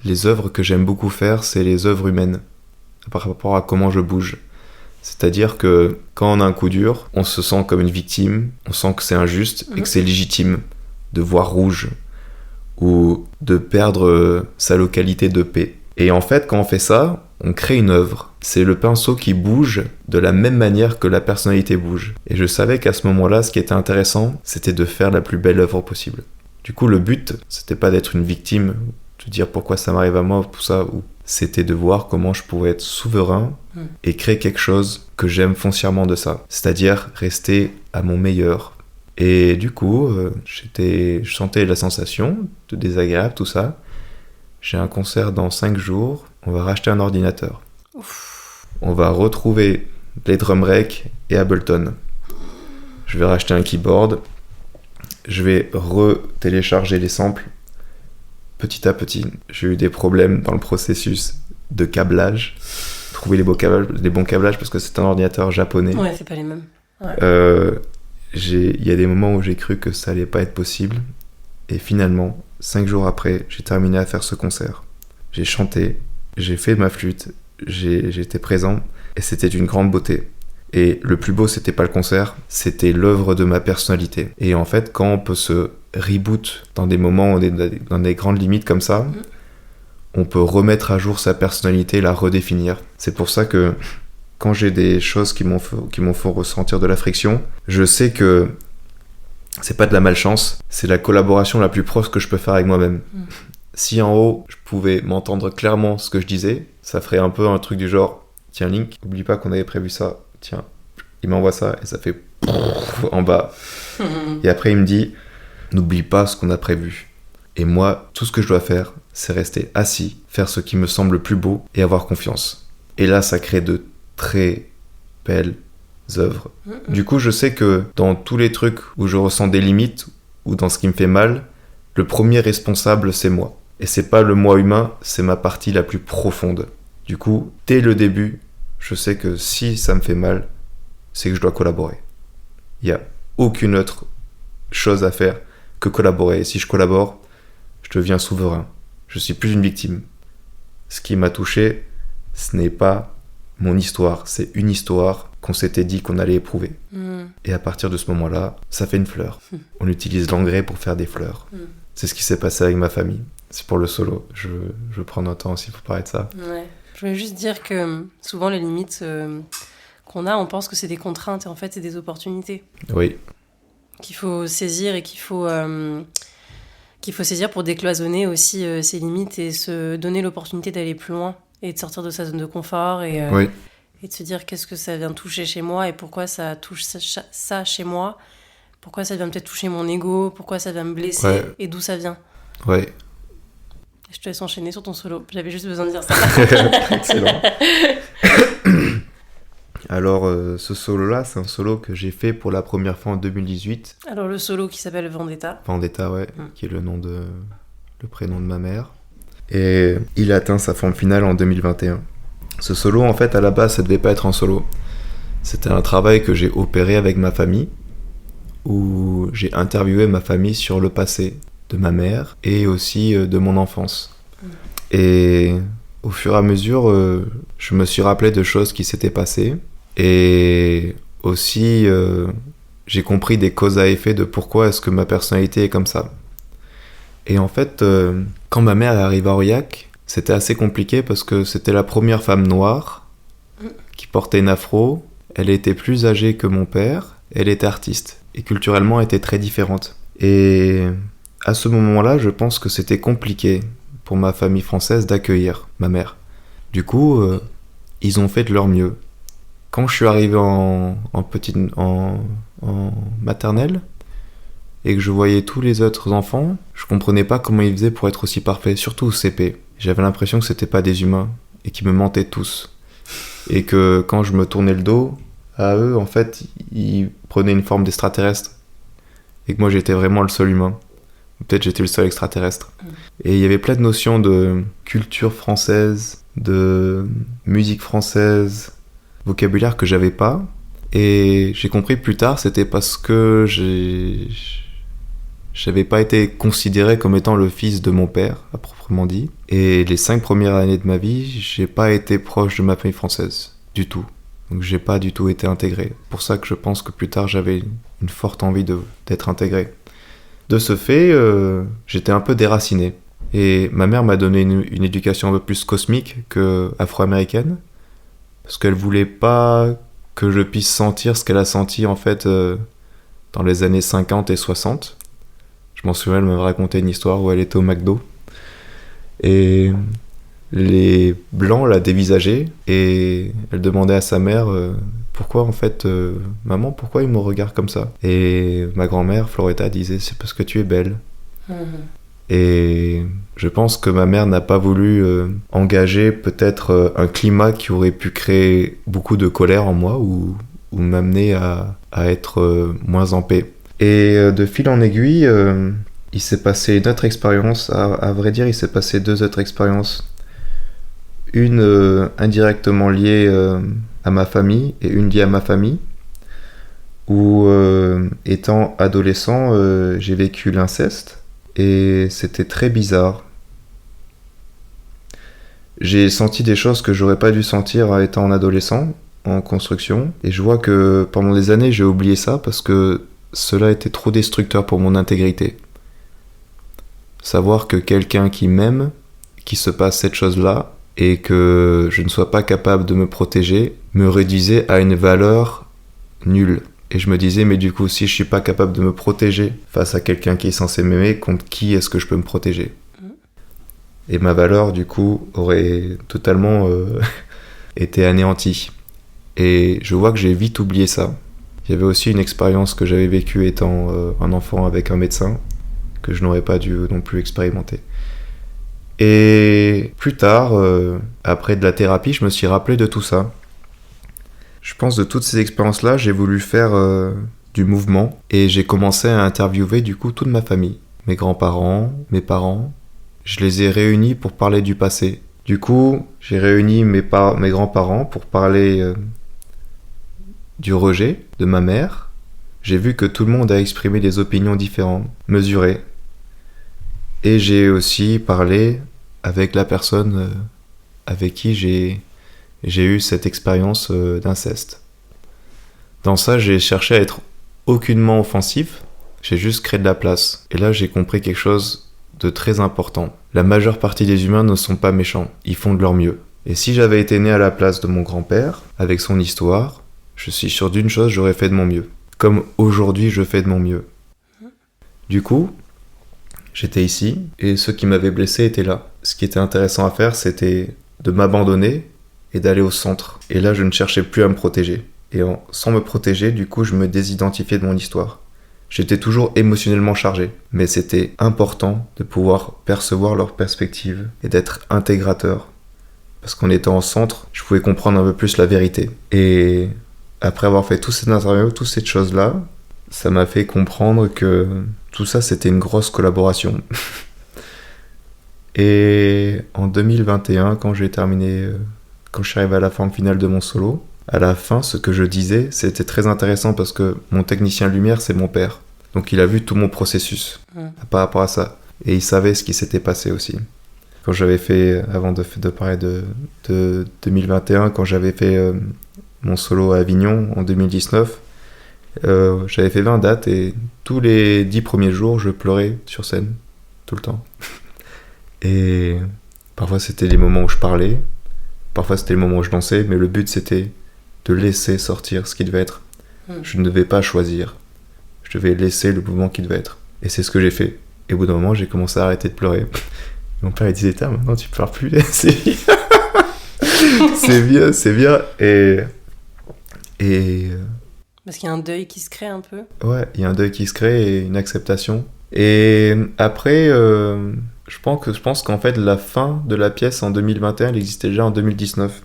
Les œuvres que j'aime beaucoup faire, c'est les œuvres humaines, par rapport à comment je bouge. C'est-à-dire que quand on a un coup dur, on se sent comme une victime, on sent que c'est injuste et que c'est légitime de voir rouge ou de perdre sa localité de paix. Et en fait, quand on fait ça, on crée une œuvre. C'est le pinceau qui bouge de la même manière que la personnalité bouge. Et je savais qu'à ce moment-là, ce qui était intéressant, c'était de faire la plus belle œuvre possible. Du coup, le but, c'était pas d'être une victime, de dire pourquoi ça m'arrive à moi, tout ça, c'était de voir comment je pouvais être souverain et créer quelque chose que j'aime foncièrement de ça. C'est-à-dire rester à mon meilleur. Et du coup, je sentais la sensation de désagréable, tout ça. J'ai un concert dans 5 jours, on va racheter un ordinateur. Ouf. On va retrouver les drum racks et Ableton. Je vais racheter un keyboard. Je vais re-télécharger les samples. Petit à petit, j'ai eu des problèmes dans le processus de câblage. Trouver les bons câblages parce que c'est un ordinateur japonais. Ouais, c'est pas les mêmes. Ouais. Il y a des moments où j'ai cru que ça allait pas être possible. Et finalement, 5 jours après, j'ai terminé à faire ce concert. J'ai chanté, j'ai fait ma flûte, j'étais présent et c'était d'une grande beauté. Et le plus beau, c'était pas le concert, c'était l'œuvre de ma personnalité. Et en fait, quand on peut se reboot dans des moments, dans des grandes limites comme ça, on peut remettre à jour sa personnalité, la redéfinir. C'est pour ça que quand j'ai des choses qui m'ont fait ressentir de la friction, je sais que c'est pas de la malchance, c'est la collaboration la plus proche que je peux faire avec moi-même. Si en haut, je pouvais m'entendre clairement ce que je disais, ça ferait un peu un truc du genre « Tiens Link, oublie pas qu'on avait prévu ça, tiens, il m'envoie ça » et ça fait en bas. Et après il me dit « N'oublie pas ce qu'on a prévu ». Et moi, tout ce que je dois faire, c'est rester assis, faire ce qui me semble le plus beau et avoir confiance. Et là, ça crée de très belles œuvres. Du coup, je sais que dans tous les trucs où je ressens des limites ou dans ce qui me fait mal, le premier responsable, c'est moi. Et c'est pas le moi humain, c'est ma partie la plus profonde. Du coup, dès le début, je sais que si ça me fait mal, c'est que je dois collaborer. Il n'y a aucune autre chose à faire que collaborer. Et si je collabore, je deviens souverain. Je suis plus une victime. Ce qui m'a touché, ce n'est pas mon histoire, c'est une histoire qu'on s'était dit qu'on allait éprouver. Et à partir de ce moment-là, ça fait une fleur. On utilise l'engrais pour faire des fleurs. C'est ce qui s'est passé avec ma famille. C'est pour le solo. Je veux prendre un temps aussi pour parler de ça. Ouais. Je voulais juste dire que souvent les limites qu'on a, on pense que c'est des contraintes et en fait c'est des opportunités. Oui. Qu'il faut saisir et qu'il faut saisir pour décloisonner aussi ses limites et se donner l'opportunité d'aller plus loin et de sortir de sa zone de confort et de se dire qu'est-ce que ça vient toucher chez moi et pourquoi ça touche ça chez moi, pourquoi ça vient peut-être toucher mon ego, pourquoi ça vient me blesser et d'où ça vient. Ouais. Je te laisse enchaîner sur ton solo, j'avais juste besoin de dire ça. Excellent. Alors, ce solo-là, c'est un solo que j'ai fait pour la première fois en 2018. Alors, le solo qui s'appelle Vendetta. Vendetta, ouais, qui est le prénom de ma mère. Et il a atteint sa forme finale en 2021. Ce solo, en fait, à la base, ça devait pas être un solo. C'était un travail que j'ai opéré avec ma famille, où j'ai interviewé ma famille sur le passé de ma mère et aussi de mon enfance. Et au fur et à mesure, je me suis rappelé de choses qui s'étaient passées. Et aussi, j'ai compris des causes à effet de pourquoi est-ce que ma personnalité est comme ça. Et en fait, quand ma mère est arrivée à Aurillac, c'était assez compliqué parce que c'était la première femme noire qui portait une afro. Elle était plus âgée que mon père, elle était artiste et culturellement elle était très différente. Et à ce moment-là, je pense que c'était compliqué pour ma famille française d'accueillir ma mère. Du coup, ils ont fait de leur mieux. Quand je suis arrivé en maternelle et que je voyais tous les autres enfants, je comprenais pas comment ils faisaient pour être aussi parfaits, surtout au CP. J'avais l'impression que c'était pas des humains et qu'ils me mentaient tous. Et que quand je me tournais le dos à eux, en fait, ils prenaient une forme d'extraterrestre. Et que moi, j'étais vraiment le seul humain. Peut-être j'étais le seul extraterrestre. Et il y avait plein de notions de culture française, de musique française, vocabulaire que j'avais pas. Et j'ai compris plus tard, c'était parce que j'avais pas été considéré comme étant le fils de mon père, à proprement dit. Et les 5 premières années de ma vie, j'ai pas été proche de ma famille française, du tout. Donc j'ai pas du tout été intégré. C'est pour ça que je pense que plus tard, j'avais une forte envie d'être intégré. De ce fait, j'étais un peu déraciné. Et ma mère m'a donné une éducation un peu plus cosmique que afro-américaine, parce qu'elle voulait pas que je puisse sentir ce qu'elle a senti en fait dans les années 50 et 60. Je m'en souviens, elle m'avait raconté une histoire où elle était au McDo. Et les blancs la dévisageaient et elle demandait à sa mère pourquoi en fait maman, pourquoi il me regarde comme ça. Et ma grand-mère Floretta disait c'est parce que tu es belle. Et je pense que ma mère n'a pas voulu engager peut-être un climat qui aurait pu créer beaucoup de colère en moi ou m'amener à être moins en paix. Et de fil en aiguille, il s'est passé une autre expérience. À vrai dire, il s'est passé 2 autres expériences. Une indirectement liée à ma famille et une liée à ma famille. Où, étant adolescent, j'ai vécu l'inceste. Et c'était très bizarre. J'ai senti des choses que j'aurais pas dû sentir étant adolescent, en construction. Et je vois que pendant des années, j'ai oublié ça parce que cela était trop destructeur pour mon intégrité. Savoir que quelqu'un qui m'aime, qui se passe cette chose-là, et que je ne sois pas capable de me protéger, me réduisait à une valeur nulle. Et je me disais, mais du coup, si je suis pas capable de me protéger face à quelqu'un qui est censé m'aimer, contre qui est-ce que je peux me protéger ? Et ma valeur, du coup, aurait totalement été anéantie. Et je vois que j'ai vite oublié ça. Il y avait aussi une expérience que j'avais vécue étant un enfant avec un médecin, que je n'aurais pas dû non plus expérimenter. Et plus tard, après de la thérapie, je me suis rappelé de tout ça. Je pense de toutes ces expériences-là, j'ai voulu faire du mouvement et j'ai commencé à interviewer du coup toute ma famille. Mes grands-parents, mes parents. Je les ai réunis pour parler du passé. Du coup, j'ai réuni mes grands-parents pour parler du rejet de ma mère. J'ai vu que tout le monde a exprimé des opinions différentes, mesurées. Et j'ai aussi parlé avec la personne avec qui j'ai eu cette expérience d'inceste. Dans ça, j'ai cherché à être aucunement offensif, j'ai juste créé de la place. Et là, j'ai compris quelque chose de très important. La majeure partie des humains ne sont pas méchants, ils font de leur mieux. Et si j'avais été né à la place de mon grand-père, avec son histoire, je suis sûr d'une chose, j'aurais fait de mon mieux. Comme aujourd'hui, je fais de mon mieux. Du coup, j'étais ici, et ceux qui m'avaient blessé étaient là. Ce qui était intéressant à faire, c'était de m'abandonner et d'aller au centre. Et là, je ne cherchais plus à me protéger. Et sans me protéger, du coup, je me désidentifiais de mon histoire. J'étais toujours émotionnellement chargé, mais c'était important de pouvoir percevoir leur perspective et d'être intégrateur. Parce qu'en étant au centre, je pouvais comprendre un peu plus la vérité. Et après avoir fait toutes ces interviews, toutes ces choses-là, ça m'a fait comprendre que tout ça, c'était une grosse collaboration. Et en 2021, quand je suis arrivé à la forme finale de mon solo, à la fin, ce que je disais, c'était très intéressant parce que mon technicien lumière, c'est mon père. Donc il a vu tout mon processus par rapport à ça. Et il savait ce qui s'était passé aussi. Quand j'avais fait, avant de parler de 2021, quand j'avais fait mon solo à Avignon en 2019, j'avais fait 20 dates et tous les 10 premiers jours, je pleurais sur scène, tout le temps. Et parfois c'était les moments où je parlais, parfois c'était les moments où je dansais, mais le but c'était de laisser sortir ce qui devait être. Je ne devais pas choisir, je devais laisser le mouvement qui devait être. Et c'est ce que j'ai fait. Et au bout d'un moment, j'ai commencé à arrêter de pleurer. Mon père il disait, maintenant tu pleures plus, c'est bien. c'est bien. Et parce qu'il y a un deuil qui se crée un peu. Ouais, il y a un deuil qui se crée et une acceptation. Et après, je pense qu'en fait, la fin de la pièce en 2021, elle existait déjà en 2019.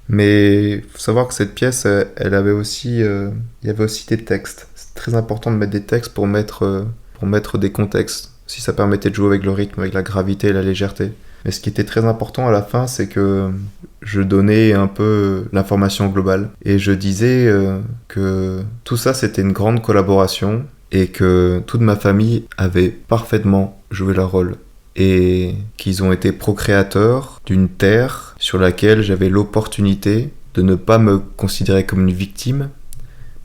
Mais il faut savoir que cette pièce, elle avait aussi, il y avait aussi des textes. C'est très important de mettre des textes pour mettre des contextes. Si ça permettait de jouer avec le rythme, avec la gravité et la légèreté. Mais ce qui était très important à la fin, c'est que je donnais un peu l'information globale. Et je disais que tout ça, c'était une grande collaboration et que toute ma famille avait parfaitement joué leur rôle. Et qu'ils ont été procréateurs d'une terre sur laquelle j'avais l'opportunité de ne pas me considérer comme une victime,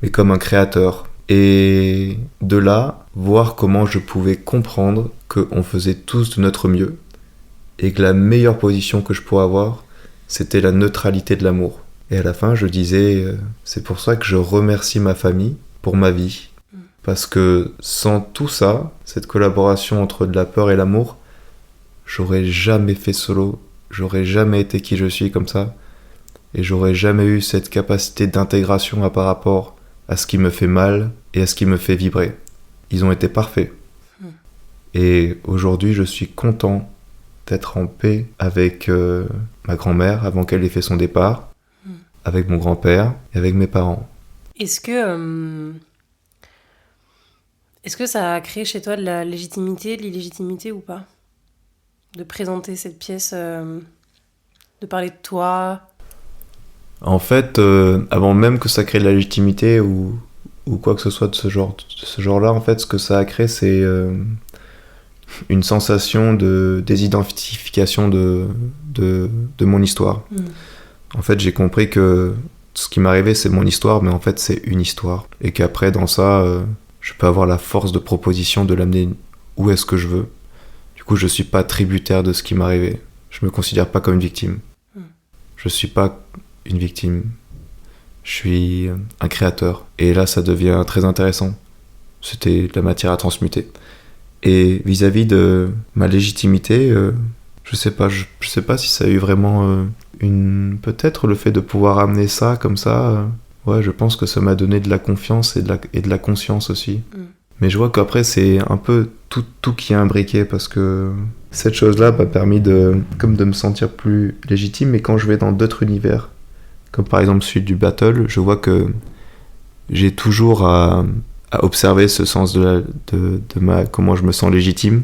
mais comme un créateur. Et de là, voir comment je pouvais comprendre qu'on faisait tous de notre mieux et que la meilleure position que je pourrais avoir, c'était la neutralité de l'amour. Et à la fin, je disais, c'est pour ça que je remercie ma famille pour ma vie. Parce que sans tout ça, cette collaboration entre de la peur et l'amour, j'aurais jamais fait solo j'aurais jamais été qui je suis comme ça. Et j'aurais jamais eu cette capacité d'intégration par rapport à ce qui me fait mal et à ce qui me fait vibrer. Ils ont été parfaits. Et aujourd'hui, je suis content d'être en paix avec ma grand-mère avant qu'elle ait fait son départ, avec mon grand-père et avec mes parents. Est-ce que ça a créé chez toi de la légitimité, de l'illégitimité ou pas? De présenter cette pièce, de parler de toi? En fait, avant même que ça crée de la légitimité ou quoi que ce soit de ce genre-là, en fait, ce que ça a créé, c'est une sensation de désidentification de mon histoire. En fait, j'ai compris que ce qui m'arrivait, c'est mon histoire, mais en fait, c'est une histoire. Et qu'après, dans ça, je peux avoir la force de proposition de l'amener où est-ce que je veux. Du coup, je suis pas tributaire de ce qui m'arrivait. Je me considère pas comme une victime. Je suis pas une victime. Je suis un créateur. Et là, ça devient très intéressant. C'était de la matière à transmuter. Et vis-à-vis de ma légitimité, je sais pas si ça a eu vraiment peut-être le fait de pouvoir amener ça comme ça. Ouais, je pense que ça m'a donné de la confiance et de la conscience aussi. Mais je vois qu'après, c'est un peu tout qui est imbriqué parce que cette chose-là m'a permis de me sentir plus légitime. Mais quand je vais dans d'autres univers, comme par exemple celui du battle, je vois que j'ai toujours à observer ce sens de comment je me sens légitime.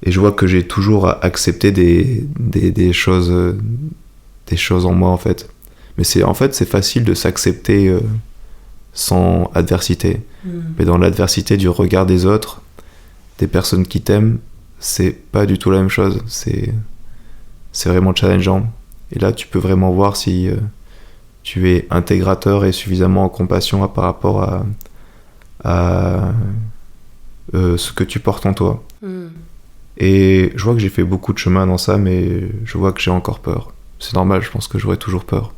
Et je vois que j'ai toujours à accepter des choses en moi, en fait. Mais c'est facile de s'accepter sans adversité. Mais dans l'adversité du regard des autres, des personnes qui t'aiment, c'est pas du tout la même chose. C'est vraiment challengeant. Et là, tu peux vraiment voir si tu es intégrateur et suffisamment en compassion par rapport à ce que tu portes en toi. Et je vois que j'ai fait beaucoup de chemin dans ça, mais je vois que j'ai encore peur. C'est normal, je pense que j'aurai toujours peur.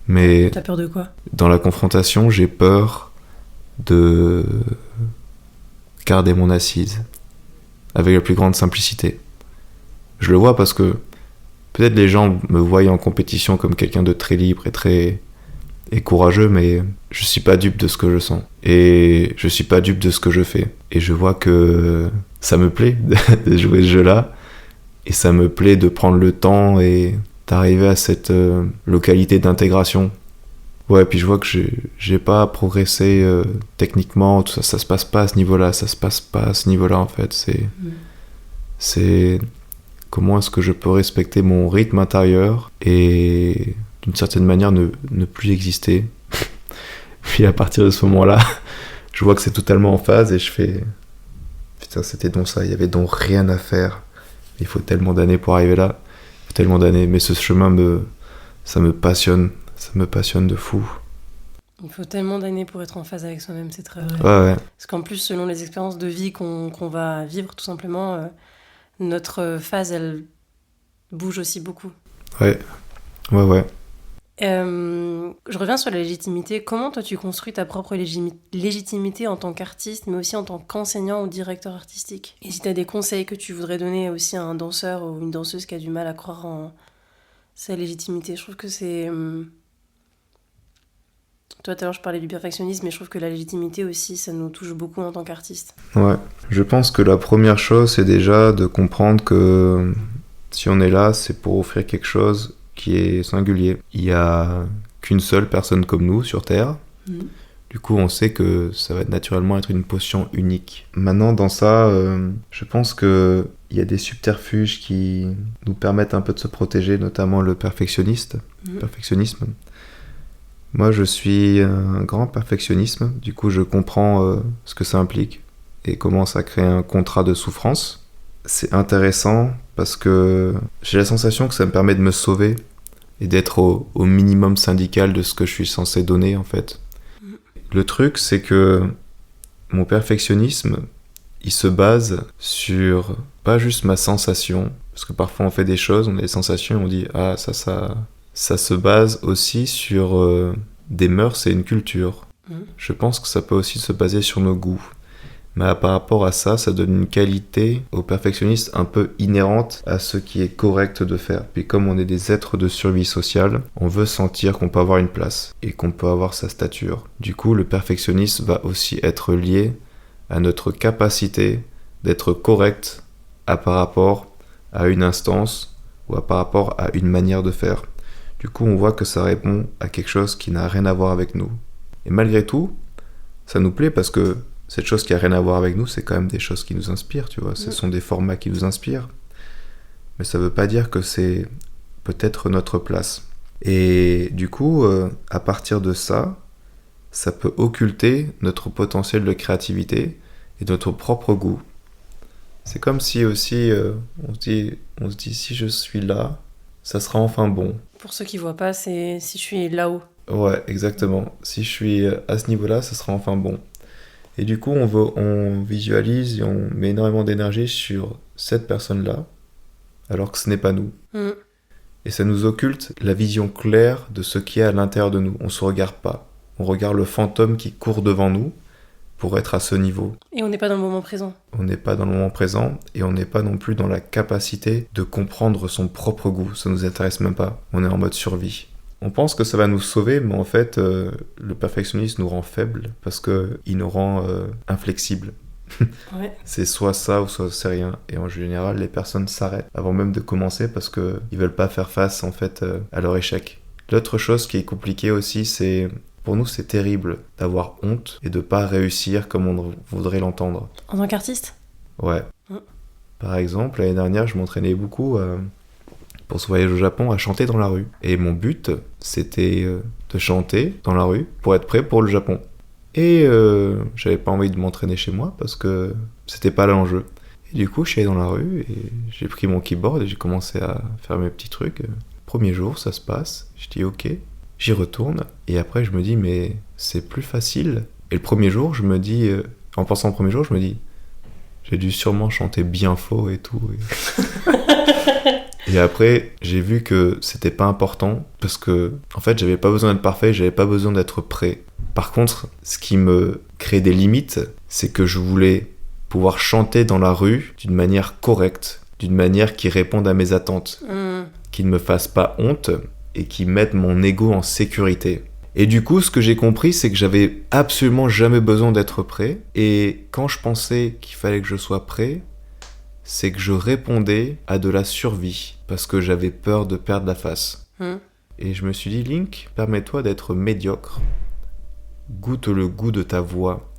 Mais t'as peur de quoi? Dans la confrontation, j'ai peur de garder mon assise avec la plus grande simplicité. Je le vois parce que peut-être les gens me voient en compétition comme quelqu'un de très libre et courageux, mais je suis pas dupe de ce que je sens. Et je suis pas dupe de ce que je fais. Et je vois que ça me plaît de jouer ce jeu-là. Et ça me plaît de prendre le temps et d'arriver à cette localité d'intégration. Ouais, puis je vois que j'ai pas progressé techniquement, tout ça, ça se passe pas à ce niveau-là, ça se passe pas à ce niveau-là en fait. C'est comment est-ce que je peux respecter mon rythme intérieur et d'une certaine manière ne plus exister. Puis à partir de ce moment-là, je vois que c'est totalement en phase et je fais putain, c'était donc ça, il y avait donc rien à faire. Il faut tellement d'années pour arriver là, tellement d'années, mais ce chemin ça me passionne de fou. Il faut tellement d'années pour être en phase avec soi-même, c'est très vrai. Ouais. Parce qu'en plus, selon les expériences de vie qu'on va vivre, tout simplement, notre phase, elle bouge aussi beaucoup. Ouais. Je reviens sur la légitimité. Comment toi tu construis ta propre légitimité en tant qu'artiste, mais aussi en tant qu'enseignant ou directeur artistique? Et si tu as des conseils que tu voudrais donner aussi à un danseur ou une danseuse qui a du mal à croire en sa légitimité, je trouve que c'est... Toi, tout à l'heure, je parlais du perfectionnisme, mais je trouve que la légitimité aussi, ça nous touche beaucoup en tant qu'artiste. Ouais. Je pense que la première chose, c'est déjà de comprendre que si on est là, c'est pour offrir quelque chose qui est singulier. Il n'y a qu'une seule personne comme nous sur Terre. Du coup, on sait que ça va naturellement être une potion unique. Maintenant, dans ça, je pense qu'il y a des subterfuges qui nous permettent un peu de se protéger, notamment le perfectionnisme. Moi, je suis un grand perfectionnisme. Du coup, je comprends ce que ça implique et comment ça crée un contrat de souffrance. C'est intéressant parce que j'ai la sensation que ça me permet de me sauver et d'être au minimum syndical de ce que je suis censé donner, en fait. Le truc, c'est que mon perfectionnisme, il se base sur pas juste ma sensation, parce que parfois on fait des choses, on a des sensations et on dit « Ah, ça se base aussi sur des mœurs et une culture. » Je pense que ça peut aussi se baser sur nos goûts. Mais par rapport à ça, ça donne une qualité au perfectionniste un peu inhérente à ce qui est correct de faire. Puis comme on est des êtres de survie sociale, on veut sentir qu'on peut avoir une place et qu'on peut avoir sa stature. Du coup, le perfectionnisme va aussi être lié à notre capacité d'être correct par rapport à une instance ou par rapport à une manière de faire. Du coup, on voit que ça répond à quelque chose qui n'a rien à voir avec nous. Et malgré tout, ça nous plaît parce que cette chose qui n'a rien à voir avec nous, c'est quand même des choses qui nous inspirent, tu vois. Ce sont des formats qui nous inspirent. Mais ça ne veut pas dire que c'est peut-être notre place. Et du coup, à partir de ça, ça peut occulter notre potentiel de créativité et notre propre goût. C'est comme si aussi, on se dit, si je suis là, ça sera enfin bon. Pour ceux qui voient pas, c'est si je suis là-haut. Ouais, exactement. Si je suis à ce niveau-là, ça sera enfin bon. Et du coup, on visualise et on met énormément d'énergie sur cette personne-là, alors que ce n'est pas nous. Et ça nous occulte la vision claire de ce qui est à l'intérieur de nous. On ne se regarde pas. On regarde le fantôme qui court devant nous pour être à ce niveau. Et on n'est pas dans le moment présent. On n'est pas dans le moment présent et on n'est pas non plus dans la capacité de comprendre son propre goût. Ça ne nous intéresse même pas. On est en mode survie. On pense que ça va nous sauver, mais en fait, le perfectionnisme nous rend faibles parce qu'il nous rend inflexibles. Ouais. C'est soit ça ou soit c'est rien. Et en général, les personnes s'arrêtent avant même de commencer parce qu'ils ne veulent pas faire face en fait, à leur échec. L'autre chose qui est compliquée aussi, c'est... Pour nous, c'est terrible d'avoir honte et de ne pas réussir comme on voudrait l'entendre. En tant qu'artiste ? Ouais. Par exemple, l'année dernière, je m'entraînais beaucoup... pour ce voyage au Japon, à chanter dans la rue. Et mon but, c'était de chanter dans la rue pour être prêt pour le Japon. Et j'avais pas envie de m'entraîner chez moi parce que c'était pas l'enjeu. Et du coup, je suis allé dans la rue et j'ai pris mon keyboard et j'ai commencé à faire mes petits trucs. Premier jour, ça se passe. Je dis ok, j'y retourne. Et après, je me dis, mais c'est plus facile. Et le premier jour, je me dis, en pensant au premier jour, je me dis, j'ai dû sûrement chanter bien faux et tout. Et après, j'ai vu que c'était pas important parce que, en fait, j'avais pas besoin d'être parfait, j'avais pas besoin d'être prêt. Par contre, ce qui me crée des limites, c'est que je voulais pouvoir chanter dans la rue d'une manière correcte, d'une manière qui réponde à mes attentes, qui ne me fasse pas honte et qui mette mon ego en sécurité. Et du coup, ce que j'ai compris, c'est que j'avais absolument jamais besoin d'être prêt. Et quand je pensais qu'il fallait que je sois prêt, c'est que je répondais à de la survie, parce que j'avais peur de perdre la face. Et je me suis dit, Link, permets-toi d'être médiocre. Goûte le goût de ta voix.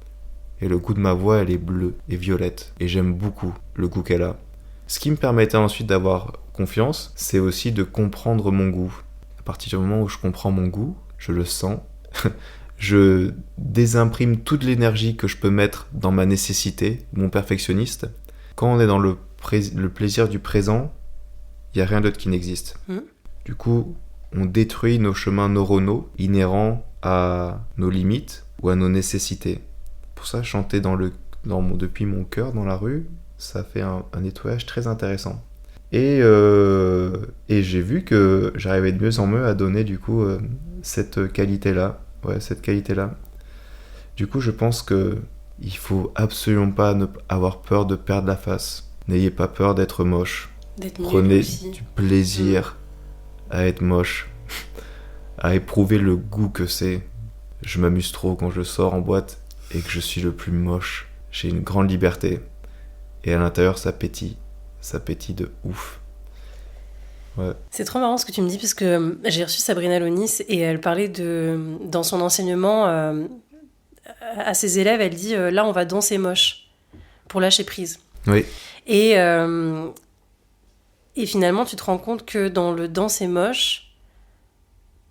Et le goût de ma voix, elle est bleue et violette. Et j'aime beaucoup le goût qu'elle a. Ce qui me permettait ensuite d'avoir confiance, c'est aussi de comprendre mon goût. À partir du moment où je comprends mon goût, je le sens, je désimprime toute l'énergie que je peux mettre dans ma nécessité, mon perfectionniste. Quand on est dans le plaisir du présent, il n'y a rien d'autre qui n'existe. Du coup, on détruit nos chemins neuronaux inhérents à nos limites ou à nos nécessités. Pour ça, chanter depuis mon cœur dans la rue, ça fait un nettoyage très intéressant. Et j'ai vu que j'arrivais de mieux en mieux à donner du coup cette qualité-là. Ouais, cette qualité-là. Du coup, je pense que il faut absolument pas avoir peur de perdre la face. N'ayez pas peur d'être moche. Prenez du plaisir à être moche, à éprouver le goût que c'est. Je m'amuse trop quand je sors en boîte et que je suis le plus moche. J'ai une grande liberté. Et à l'intérieur, ça pétille. Ça pétille de ouf. Ouais. C'est trop marrant ce que tu me dis parce que j'ai reçu Sabrina Lonis et elle parlait dans son enseignement à ses élèves, elle dit là on va danser moche pour lâcher prise. Oui. Et finalement tu te rends compte que dans le danser moche,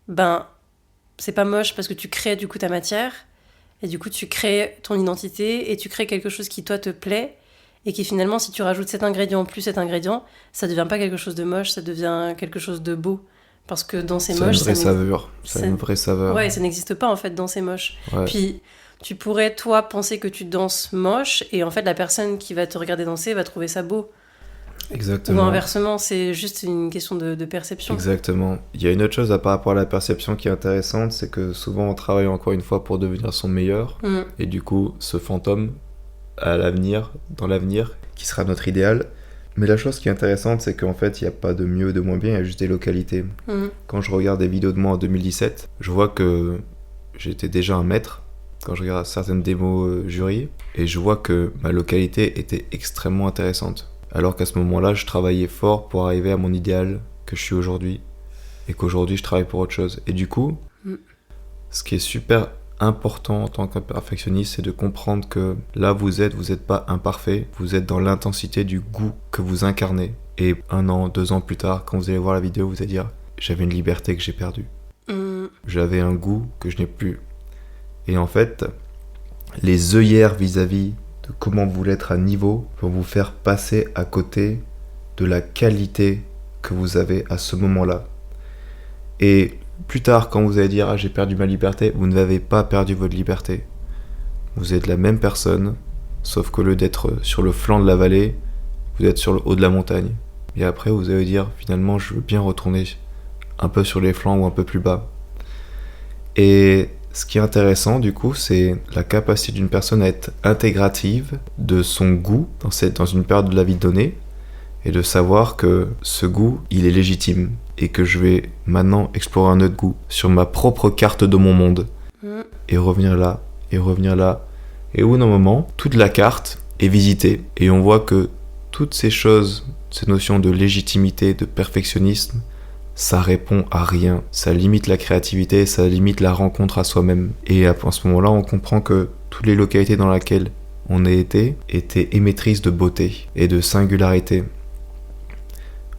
ben c'est pas moche parce que tu crées du coup ta matière et du coup tu crées ton identité et tu crées quelque chose qui toi te plaît. Et qui finalement, si tu rajoutes cet ingrédient plus cet ingrédient, ça devient pas quelque chose de moche, ça devient quelque chose de beau. Parce que danser moche, ça a une vraie saveur. Ouais, ça n'existe pas en fait, danser moche. Ouais. Puis tu pourrais, toi, penser que tu danses moche, et en fait, la personne qui va te regarder danser va trouver ça beau. Exactement. Ou inversement, c'est juste une question de perception. Exactement. Il y a une autre chose par rapport à la perception qui est intéressante, c'est que souvent on travaille encore une fois pour devenir son meilleur. Et du coup, ce fantôme dans l'avenir, qui sera notre idéal. Mais la chose qui est intéressante, c'est qu'en fait, il n'y a pas de mieux ou de moins bien, il y a juste des localités. Quand je regarde des vidéos de moi en 2017, je vois que j'étais déjà un maître, quand je regarde certaines démos jury, et je vois que ma localité était extrêmement intéressante. Alors qu'à ce moment-là, je travaillais fort pour arriver à mon idéal que je suis aujourd'hui, et qu'aujourd'hui, je travaille pour autre chose. Et du coup, ce qui est super important en tant que perfectionniste, c'est de comprendre que là, vous êtes pas imparfait, vous êtes dans l'intensité du goût que vous incarnez. Et 1 an, 2 ans plus tard, quand vous allez voir la vidéo, vous allez dire « J'avais une liberté que j'ai perdue. J'avais un goût que je n'ai plus. » Et en fait, les œillères vis-à-vis de comment vous voulez être à niveau vont vous faire passer à côté de la qualité que vous avez à ce moment-là. Et plus tard, quand vous allez dire « Ah, j'ai perdu ma liberté », vous n'avez pas perdu votre liberté. Vous êtes la même personne, sauf qu'au lieu d'être sur le flanc de la vallée, vous êtes sur le haut de la montagne. Et après, vous allez dire « Finalement, je veux bien retourner un peu sur les flancs ou un peu plus bas. » Et ce qui est intéressant, du coup, c'est la capacité d'une personne à être intégrative de son goût dans une période de la vie donnée, et de savoir que ce goût, il est légitime, et que je vais maintenant explorer un autre goût sur ma propre carte de mon monde, et revenir là, et revenir là, et au bout d'un moment, toute la carte est visitée, et on voit que toutes ces choses, ces notions de légitimité, de perfectionnisme, ça répond à rien, ça limite la créativité, ça limite la rencontre à soi-même. Et à ce moment-là, on comprend que toutes les localités dans lesquelles on a été étaient émettrices de beauté et de singularité.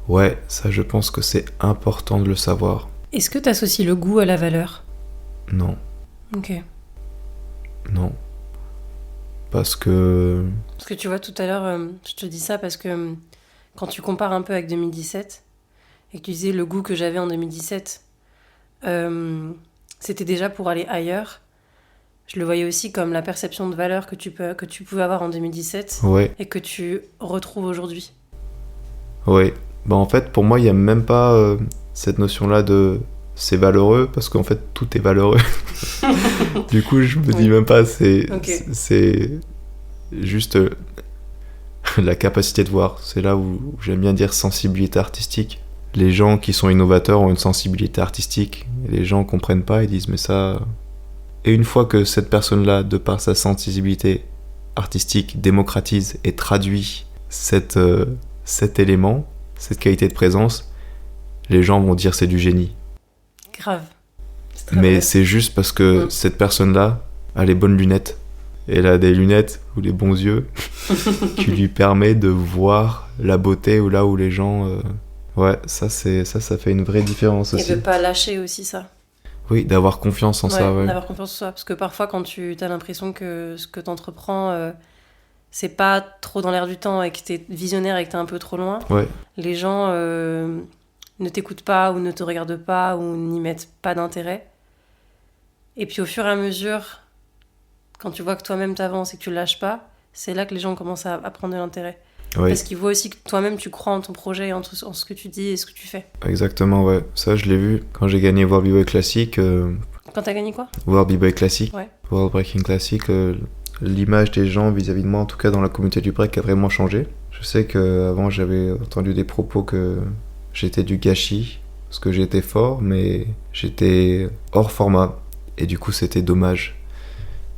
Ouais, ça je pense que c'est important de le savoir. Est-ce que tu associes le goût à la valeur ? Non. Ok. Non. Parce que tu vois, tout à l'heure, je te dis ça parce que quand tu compares un peu avec 2017, et que tu disais le goût que j'avais en 2017, c'était déjà pour aller ailleurs. Je le voyais aussi comme la perception de valeur que tu pouvais avoir en 2017 et que tu retrouves aujourd'hui. Oui. Bah en fait, pour moi, il n'y a même pas cette notion-là de c'est valeureux, parce qu'en fait, tout est valeureux. Du coup, je me dis même pas, c'est juste la capacité de voir. C'est là où j'aime bien dire sensibilité artistique. Les gens qui sont innovateurs ont une sensibilité artistique. Et les gens comprennent pas, ils disent mais ça... Et une fois que cette personne-là, de par sa sensibilité artistique, démocratise et traduit cet élément, cette qualité de présence, les gens vont dire c'est du génie. Grave. Mais c'est juste parce que cette personne-là a les bonnes lunettes. Elle a des lunettes ou les bons yeux qui lui permet de voir la beauté ou là où les gens... Ouais, ça fait une vraie différence aussi. Et de pas lâcher aussi ça. Oui, d'avoir confiance en ça, ouais. D'avoir confiance en soi. Parce que parfois, quand tu as l'impression que ce que tu entreprends, c'est pas trop dans l'air du temps et que tu es visionnaire et que tu es un peu trop loin, les gens ne t'écoutent pas ou ne te regardent pas ou n'y mettent pas d'intérêt. Et puis au fur et à mesure, quand tu vois que toi-même t'avances et que tu le lâches pas, c'est là que les gens commencent à prendre de l'intérêt. Oui. Parce qu'ils voient aussi que toi-même tu crois en ton projet, en ce que tu dis et ce que tu fais. Exactement, ouais. Ça, je l'ai vu quand j'ai gagné World B-Boy Classic. Quand t'as gagné quoi ? World B-Boy Classic. Ouais. World Breaking Classic. L'image des gens vis-à-vis de moi, en tout cas dans la communauté du break, a vraiment changé. Je sais qu'avant, j'avais entendu des propos que j'étais du gâchis, parce que j'étais fort, mais j'étais hors format. Et du coup, c'était dommage.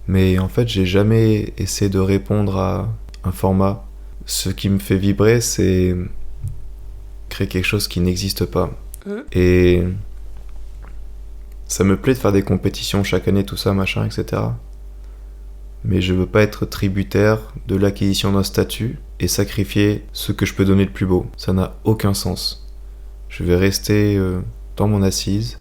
Mais en fait, j'ai jamais essayé de répondre à un format. Ce qui me fait vibrer, c'est créer quelque chose qui n'existe pas. Et ça me plaît de faire des compétitions chaque année, tout ça, machin, etc. Mais je veux pas être tributaire de l'acquisition d'un statut et sacrifier ce que je peux donner de plus beau. Ça n'a aucun sens. Je vais rester dans mon assise,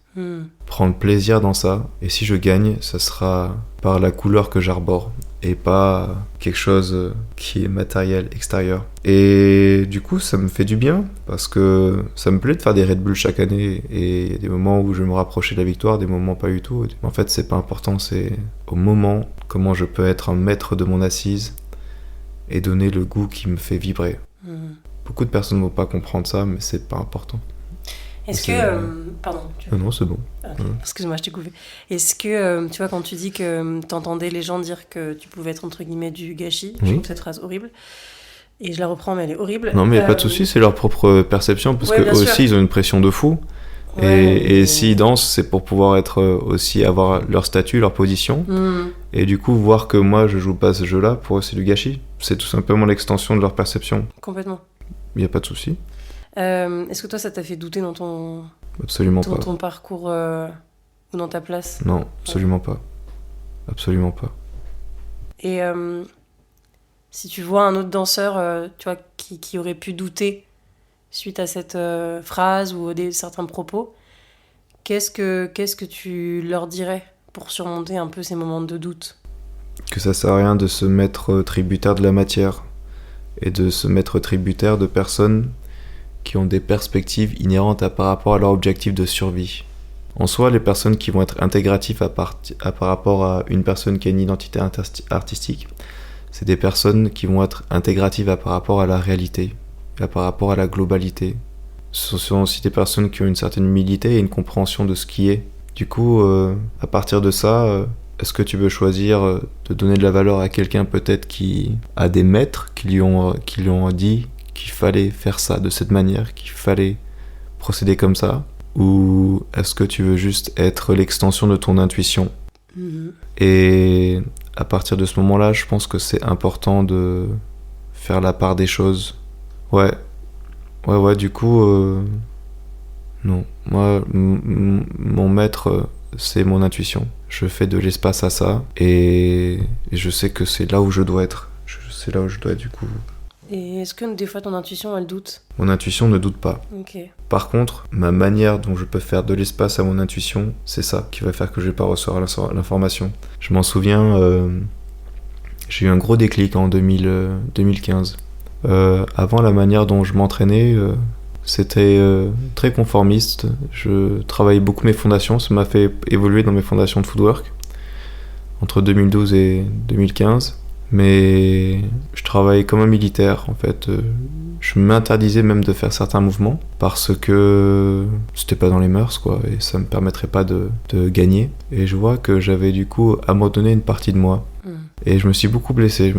prendre plaisir dans ça, et si je gagne, ça sera par la couleur que j'arbore, et pas quelque chose qui est matériel, extérieur. Et du coup, ça me fait du bien, parce que ça me plaît de faire des Red Bull chaque année, et il y a des moments où je me rapprochais de la victoire, des moments pas du tout. En fait, c'est pas important, c'est au moment comment je peux être un maître de mon assise et donner le goût qui me fait vibrer. Beaucoup de personnes ne vont pas comprendre ça, mais c'est pas important. Est-ce C'est- que... pardon. Non, c'est bon. Ok, excuse-moi, je t'ai coupé. Est-ce que, tu vois, quand tu dis que t'entendais les gens dire que tu pouvais être, entre guillemets, du gâchis, je Oui. trouve cette phrase horrible, et je la reprends, mais elle est horrible. Non, mais y a pas de souci, c'est leur propre perception, parce Ouais, que bien aussi, sûr. ils ont une pression de fou. Ouais, Et s'ils dansent, c'est pour pouvoir être aussi avoir leur statut, leur position. Et du coup, voir que moi, je joue pas ce jeu-là, pour eux, c'est du gâchis. C'est tout simplement l'extension de leur perception. complètement. Il y a pas de souci. Est-ce que toi, ça t'a fait douter dans ton, Absolument pas. ton parcours ou dans ta place? Non, absolument pas. Absolument pas. Et si tu vois un autre danseur, tu vois, qui aurait pu douter suite à cette phrase ou certains propos, qu'est-ce que tu leur dirais pour surmonter un peu ces moments de doute? Que ça sert à rien de se mettre tributaire de la matière et de se mettre tributaire de personnes qui ont des perspectives inhérentes par rapport à leur objectif de survie. En soi, les personnes qui vont être intégratives par rapport à une personne qui a une identité artistique, c'est des personnes qui vont être intégratives par rapport à la réalité, par rapport à la globalité. Ce sont aussi des personnes qui ont une certaine humilité et une compréhension de ce qui est. Du coup, à partir de ça, est-ce que tu veux choisir de donner de la valeur à quelqu'un peut-être qui a des maîtres qui lui ont dit qu'il fallait faire ça de cette manière, qu'il fallait procéder comme ça? Ou est-ce que tu veux juste être l'extension de ton intuition? Et à partir de ce moment-là, je pense que c'est important de faire la part des choses. Ouais, du coup, non. Moi, mon maître, c'est mon intuition. Je fais de l'espace à ça, et je sais que c'est là où je dois être. C'est là où je dois être, du coup. Et est-ce que des fois ton intuition, elle doute? Mon intuition ne doute pas. Ok. Par contre, ma manière dont je peux faire de l'espace à mon intuition, c'est ça qui va faire que je vais pas recevoir l'information. Je m'en souviens, j'ai eu un gros déclic en 2015. Avant, la manière dont je m'entraînais, c'était très conformiste. Je travaillais beaucoup mes fondations, ça m'a fait évoluer dans mes fondations de footwork entre 2012 et 2015. Mais je travaillais comme un militaire, en fait. Je m'interdisais même de faire certains mouvements parce que c'était pas dans les mœurs, quoi, et ça me permettrait pas de gagner. Et je vois que j'avais du coup abandonné une partie de moi. Et je me suis beaucoup blessé.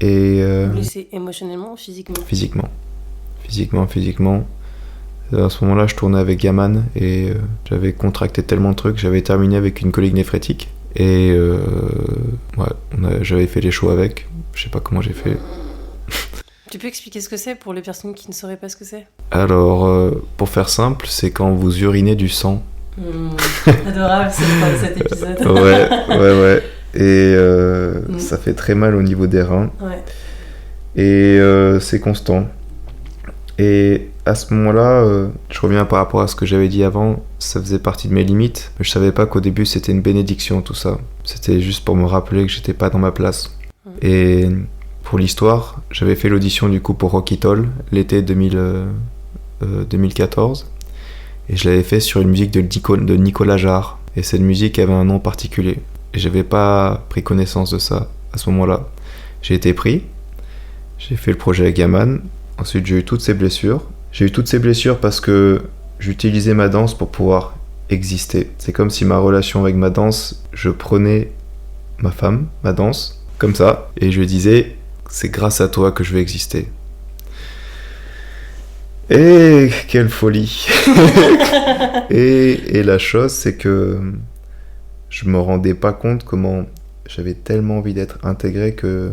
Et Blessé émotionnellement ou physiquement? Physiquement. À ce moment-là, je tournais avec Gaman et j'avais contracté tellement de trucs. J'avais terminé avec une colique néphrétique. Et j'avais fait les shows avec. Je sais pas comment j'ai fait. Tu peux expliquer ce que c'est pour les personnes qui ne sauraient pas ce que c'est? Alors, pour faire simple, c'est quand vous urinez du sang. Adorable cet épisode. Ouais. Et ça fait très mal au niveau des reins. Ouais. Et c'est constant. Et à ce moment-là, je reviens par rapport à ce que j'avais dit avant, ça faisait partie de mes limites. Je savais pas qu'au début c'était une bénédiction tout ça. C'était juste pour me rappeler que j'étais pas dans ma place. Et pour l'histoire, j'avais fait l'audition du coup pour Rocky Toll l'été 2014. Et je l'avais fait sur une musique de Nicolas Jarre. Et cette musique avait un nom particulier. Et j'avais pas pris connaissance de ça à ce moment-là. J'ai été pris, j'ai fait le projet avec Gaman. Ensuite, j'ai eu toutes ces blessures. J'ai eu toutes ces blessures parce que j'utilisais ma danse pour pouvoir exister. C'est comme si ma relation avec ma danse, je prenais ma femme, ma danse, comme ça, et je lui disais, c'est grâce à toi que je vais exister. Et quelle folie. Et la chose, c'est que je me rendais pas compte comment j'avais tellement envie d'être intégré que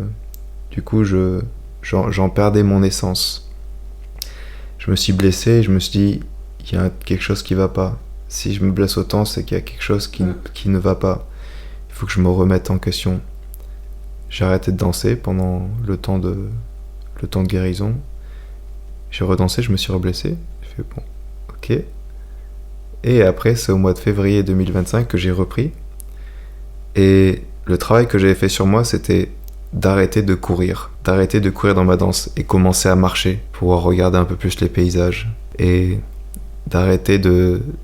du coup, j'en perdais mon essence. Je me suis blessé et je me suis dit, il y a quelque chose qui va pas. Si je me blesse autant, c'est qu'il y a quelque chose qui ne va pas. Il faut que je me remette en question. J'ai arrêté de danser pendant le temps de guérison. J'ai redansé, je me suis reblessé. J'ai fait bon, ok. Et après, c'est au mois de février 2025 que j'ai repris. Et le travail que j'avais fait sur moi, c'était d'arrêter de courir dans ma danse et commencer à marcher pour regarder un peu plus les paysages et d'arrêter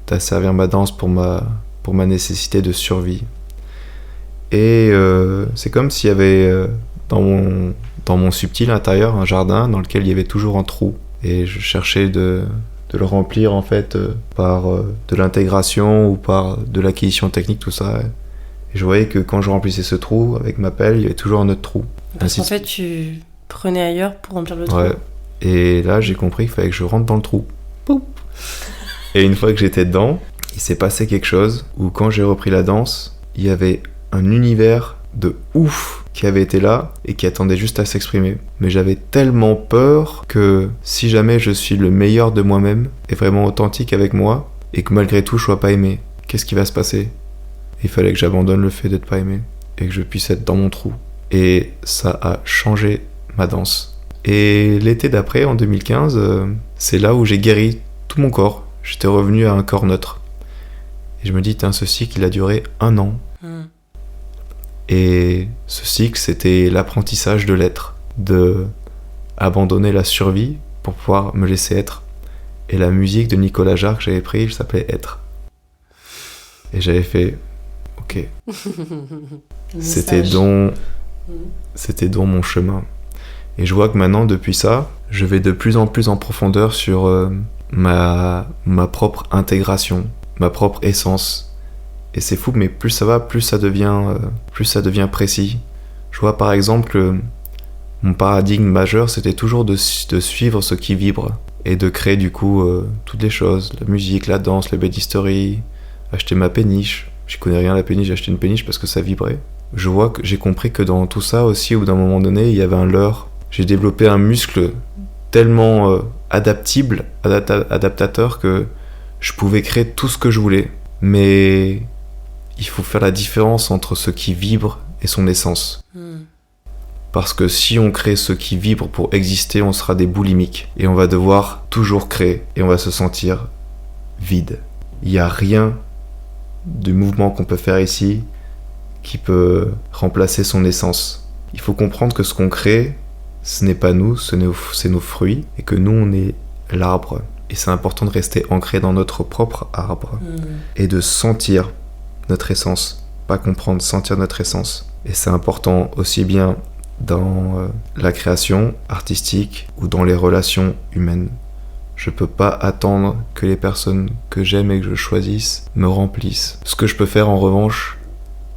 d'asservir ma danse pour ma nécessité de survie. Et c'est comme s'il y avait dans mon subtil intérieur un jardin dans lequel il y avait toujours un trou. et je cherchais de le remplir en fait par de l'intégration ou par de l'acquisition technique, tout ça. Et je voyais que quand je remplissais ce trou avec ma pelle, il y avait toujours un autre trou. Parce qu'en fait, tu prenais ailleurs pour remplir le trou. Ouais. Et là, j'ai compris qu'il fallait que je rentre dans le trou. Poup. Et une fois que j'étais dedans, il s'est passé quelque chose où quand j'ai repris la danse, il y avait un univers de ouf qui avait été là et qui attendait juste à s'exprimer. Mais j'avais tellement peur que si jamais je suis le meilleur de moi-même et vraiment authentique avec moi et que malgré tout je sois pas aimé, qu'est-ce qui va se passer ? Il fallait que j'abandonne le fait d'être pas aimé et que je puisse être dans mon trou. Et ça a changé ma danse. Et l'été d'après, en 2015, c'est là où j'ai guéri tout mon corps. J'étais revenu à un corps neutre. Et je me dis, ce cycle, il a duré 1 an. Et ce cycle, c'était l'apprentissage de l'être, de abandonner la survie pour pouvoir me laisser être. Et la musique de Nicolas Jarre que j'avais pris, elle s'appelait Être. Et j'avais fait, ok, c'était donc mon chemin. Et je vois que maintenant, depuis ça, je vais de plus en plus en profondeur sur ma propre intégration, ma propre essence. Et c'est fou, mais plus ça va, plus ça devient précis. Je vois par exemple que mon paradigme majeur, c'était toujours de suivre ce qui vibre et de créer du coup toutes les choses, la musique, la danse, le bêtisterie, acheter ma péniche. J'y connais rien à la péniche, j'ai acheté une péniche parce que ça vibrait. Je vois que j'ai compris que dans tout ça aussi, au bout d'un moment donné, il y avait un leurre. J'ai développé un muscle tellement adaptateur que je pouvais créer tout ce que je voulais. Mais il faut faire la différence entre ce qui vibre et son essence. Parce que si on crée ce qui vibre pour exister, on sera des boulimiques. Et on va devoir toujours créer. Et on va se sentir vide. Il n'y a rien du mouvement qu'on peut faire ici qui peut remplacer son essence. Il faut comprendre que ce qu'on crée, ce n'est pas nous, c'est nos fruits. Et que nous, on est l'arbre. Et c'est important de rester ancré dans notre propre arbre. Et de sentir notre essence, pas comprendre, sentir notre essence. Et c'est important aussi bien dans la création artistique ou dans les relations humaines. Je peux pas attendre que les personnes que j'aime et que je choisisse me remplissent. Ce que je peux faire en revanche,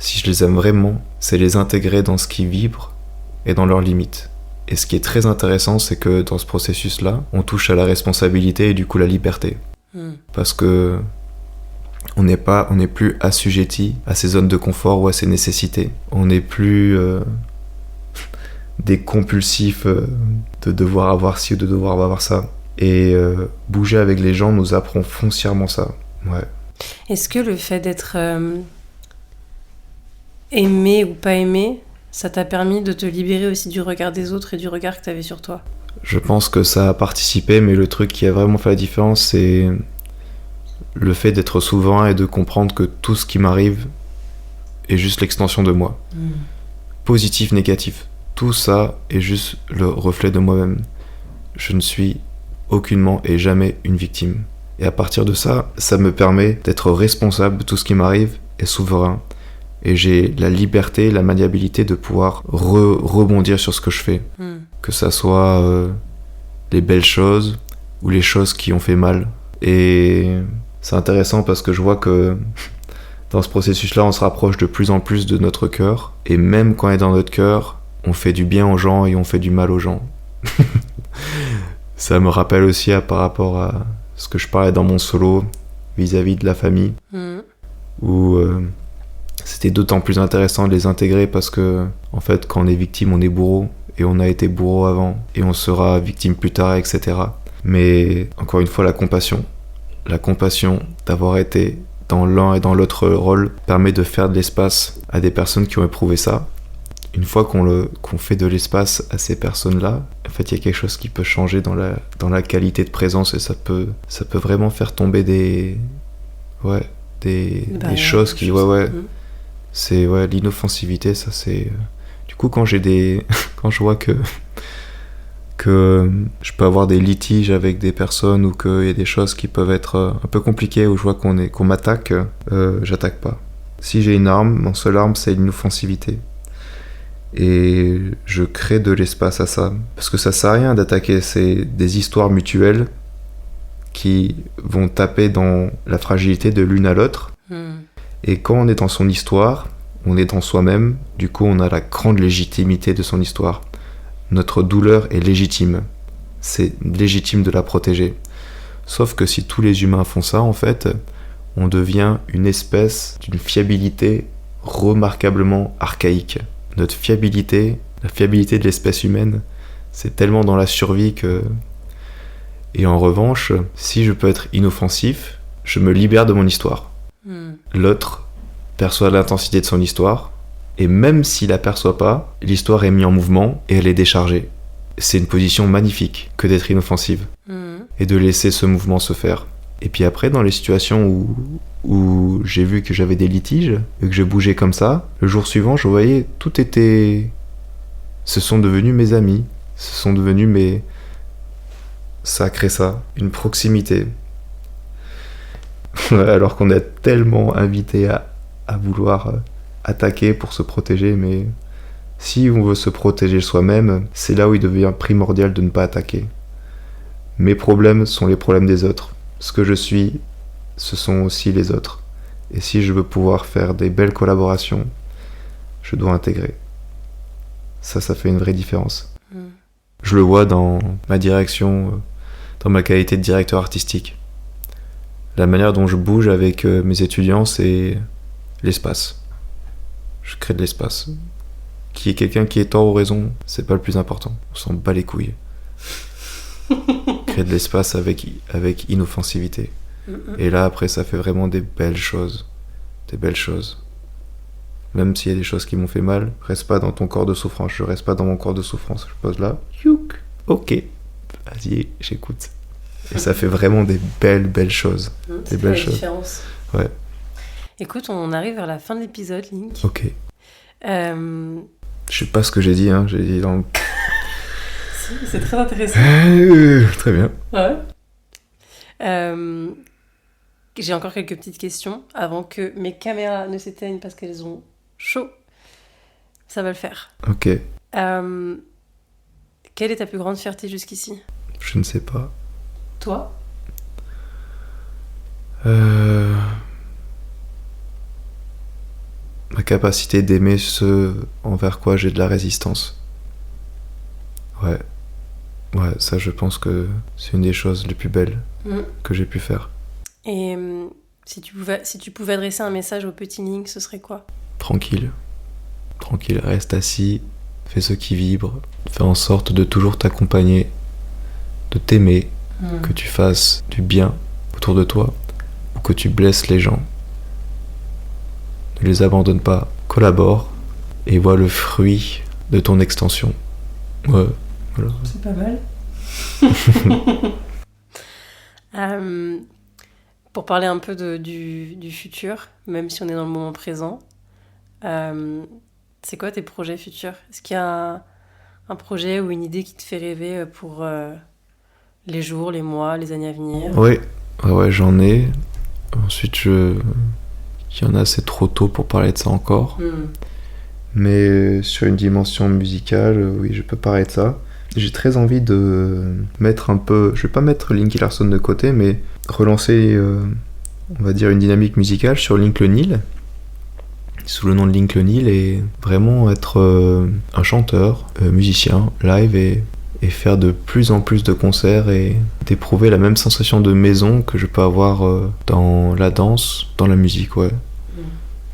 si je les aime vraiment, c'est les intégrer dans ce qui vibre et dans leurs limites. Et ce qui est très intéressant, c'est que dans ce processus-là, on touche à la responsabilité et du coup la liberté. Parce que on n'est plus assujetti à ces zones de confort ou à ces nécessités. On n'est plus des compulsifs de devoir avoir ci ou de devoir avoir ça. Et bouger avec les gens nous apprend foncièrement ça. Ouais. Est-ce que le fait d'être aimé ou pas aimé, ça t'a permis de te libérer aussi du regard des autres et du regard que t'avais sur toi ? Je pense que ça a participé, mais le truc qui a vraiment fait la différence, c'est le fait d'être souverain et de comprendre que tout ce qui m'arrive est juste l'extension de moi. Positif, négatif. Tout ça est juste le reflet de moi-même. Je ne suis aucunement et jamais une victime. Et à partir de ça, ça me permet d'être responsable de tout ce qui m'arrive et souverain. Et j'ai la liberté, la maniabilité de pouvoir rebondir sur ce que je fais. Que ça soit les belles choses ou les choses qui ont fait mal. Et c'est intéressant parce que je vois que dans ce processus-là, on se rapproche de plus en plus de notre cœur. Et même quand on est dans notre cœur, on fait du bien aux gens et on fait du mal aux gens. Ça me rappelle aussi par rapport à ce que je parlais dans mon solo vis-à-vis de la famille, où c'était d'autant plus intéressant de les intégrer parce que, en fait, quand on est victime, on est bourreau, et on a été bourreau avant, et on sera victime plus tard, etc. Mais, encore une fois, la compassion d'avoir été dans l'un et dans l'autre rôle permet de faire de l'espace à des personnes qui ont éprouvé ça. Une fois qu'on fait de l'espace à ces personnes-là, en fait, il y a quelque chose qui peut changer dans la qualité de présence, et ça peut vraiment faire tomber des choses qui... C'est l'inoffensivité, ça c'est... Du coup, quand quand je vois que je peux avoir des litiges avec des personnes ou qu'il y a des choses qui peuvent être un peu compliquées, où je vois qu'on m'attaque, j'attaque pas. Si j'ai une arme, mon seule arme, c'est l'inoffensivité. Et je crée de l'espace à ça. Parce que ça sert à rien d'attaquer, c'est des histoires mutuelles qui vont taper dans la fragilité de l'une à l'autre. Et quand on est dans son histoire, on est dans soi-même, du coup on a la grande légitimité de son histoire. Notre douleur est légitime. C'est légitime de la protéger. Sauf que si tous les humains font ça, en fait, on devient une espèce d'une fiabilité remarquablement archaïque. Notre fiabilité, la fiabilité de l'espèce humaine, c'est tellement dans la survie que... Et en revanche, si je peux être inoffensif, je me libère de mon histoire. L'autre perçoit l'intensité de son histoire, et même s'il la perçoit pas, l'histoire est mise en mouvement et elle est déchargée. C'est une position magnifique que d'être inoffensive et de laisser ce mouvement se faire. Et puis après, dans les situations où j'ai vu que j'avais des litiges et que je bougeais comme ça, le jour suivant, je voyais tout était... Ce sont devenus mes amis, ce sont devenus mes... Ça a créé ça, une proximité. Alors qu'on est tellement invité à vouloir attaquer pour se protéger, mais si on veut se protéger soi-même, c'est là où il devient primordial de ne pas attaquer. Mes problèmes sont les problèmes des autres. Ce que je suis, ce sont aussi les autres. Et si je veux pouvoir faire des belles collaborations, je dois intégrer. Ça fait une vraie différence. Je le vois dans ma direction, dans ma qualité de directeur artistique. La manière dont je bouge avec mes étudiants, c'est l'espace. Je crée de l'espace. Qui est quelqu'un qui est tort ou raison, c'est pas le plus important. On s'en bat les couilles. Créer de l'espace avec inoffensivité. Et là, après, ça fait vraiment des belles choses. Des belles choses. Même s'il y a des choses qui m'ont fait mal, reste pas dans ton corps de souffrance. Je reste pas dans mon corps de souffrance. Je pose là. Youk. Ok. Vas-y, j'écoute. Et ça fait vraiment des belles choses. Des belles choses. Différence. Ouais. Écoute, on arrive vers la fin de l'épisode, Link. Ok. Je sais pas ce que j'ai dit, hein. J'ai dit dans... Si, c'est très intéressant. Très bien. Ouais. J'ai encore quelques petites questions avant que mes caméras ne s'éteignent parce qu'elles ont chaud. Ça va le faire. Ok. Quelle est ta plus grande fierté jusqu'ici ? Je ne sais pas. Toi ? Ma capacité d'aimer ce envers quoi j'ai de la résistance. Ouais, ça je pense que c'est une des choses les plus belles que j'ai pu faire. Et si tu pouvais adresser un message au petit Link, ce serait quoi ? Tranquille, reste assis, fais ce qui vibre, fais en sorte de toujours t'accompagner, de t'aimer, que tu fasses du bien autour de toi ou que tu blesses les gens. Ne les abandonne pas, collabore et vois le fruit de ton extension. Ouais, voilà. C'est pas mal. Pour parler un peu du futur, même si on est dans le moment présent, c'est quoi tes projets futurs ? Est-ce qu'il y a un projet ou une idée qui te fait rêver pour les jours, les mois, les années à venir ? Ouais, j'en ai. Ensuite, il y en a, c'est trop tôt pour parler de ça encore. Mais sur une dimension musicale, oui, je peux parler de ça. J'ai très envie de mettre un peu... Je vais pas mettre Linky Larson de côté, mais relancer, on va dire, une dynamique musicale sur Link le Nil, sous le nom de Link le Nil, et vraiment être un chanteur, musicien, live, et faire de plus en plus de concerts et d'éprouver la même sensation de maison que je peux avoir dans la danse, dans la musique, ouais.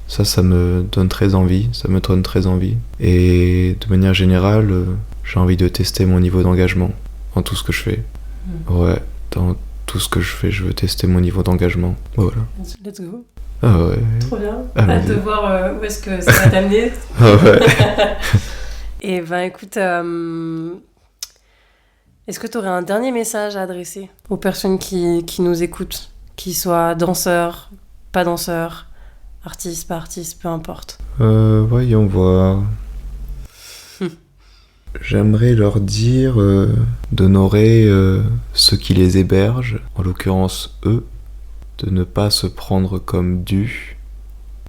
Ça me donne très envie, Et de manière générale, j'ai envie de tester mon niveau d'engagement dans tout ce que je fais. Ouais, dans tout ce que je fais, je veux tester mon niveau d'engagement. Voilà. Let's go. Ah ouais. Trop bien. Ah, hâte de voir où est-ce que ça va t'amener. Ah ouais. Et ben écoute, est-ce que tu aurais un dernier message à adresser aux personnes qui nous écoutent, qu'ils soient danseurs, pas danseurs, artistes, pas artistes, peu importe. Voyons voir. J'aimerais leur dire d'honorer ceux qui les hébergent, en l'occurrence eux, de ne pas se prendre comme dû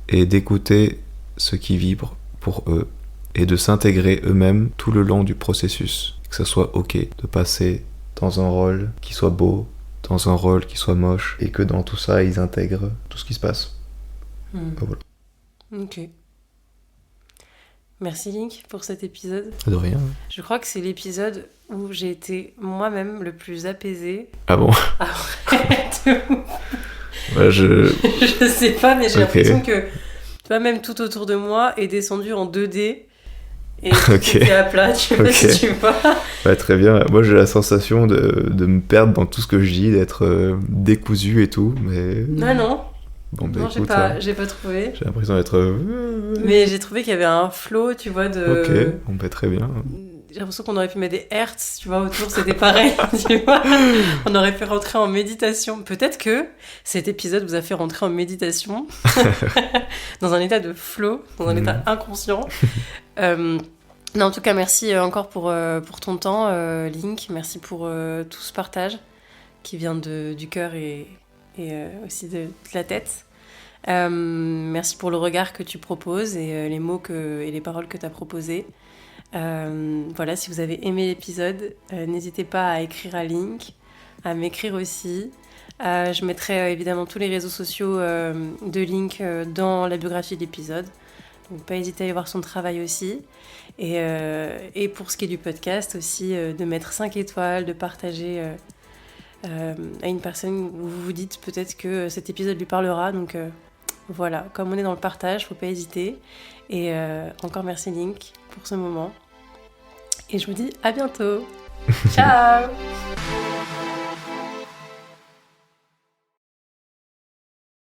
et d'écouter ce qui vibre pour eux et de s'intégrer eux-mêmes tout le long du processus. Que ça soit ok de passer dans un rôle qui soit beau, dans un rôle qui soit moche, et que dans tout ça, ils intègrent tout ce qui se passe. Voilà. Ok. Merci Link pour cet épisode. De rien. Je crois que c'est l'épisode où j'ai été moi-même le plus apaisée. Ah bon? Ouais, je sais pas, mais j'ai l'impression que tu vois, même tout autour de moi est descendu en 2D et c'était à plat, tu vois, si tu vois. Ouais, très bien. Moi, j'ai la sensation de me perdre dans tout ce que je dis, d'être décousu et tout, mais... Non. Bon, bah, non, écoute, j'ai pas trouvé. J'ai l'impression d'être... Mais j'ai trouvé qu'il y avait un flow, tu vois, de... Ok, bon, bah, très bien. J'ai l'impression qu'on aurait pu mettre des hertz, tu vois, autour, c'était pareil, tu vois. On aurait pu rentrer en méditation. Peut-être que cet épisode vous a fait rentrer en méditation, dans un état de flow, dans un état inconscient. Non, en tout cas, merci encore pour ton temps, Link. Merci pour tout ce partage qui vient du cœur et aussi de la tête. Merci pour le regard que tu proposes et les mots et les paroles que tu as proposées. Voilà, si vous avez aimé l'épisode, n'hésitez pas à écrire à Link, à m'écrire aussi. Je mettrai évidemment tous les réseaux sociaux de Link dans la biographie de l'épisode. Donc pas hésiter à aller voir son travail aussi. Et pour ce qui est du podcast aussi, de mettre 5 étoiles, de partager à une personne où vous vous dites peut-être que cet épisode lui parlera. Donc voilà, comme on est dans le partage, faut pas hésiter. Et encore merci Link pour ce moment. Et je vous dis à bientôt. Ciao.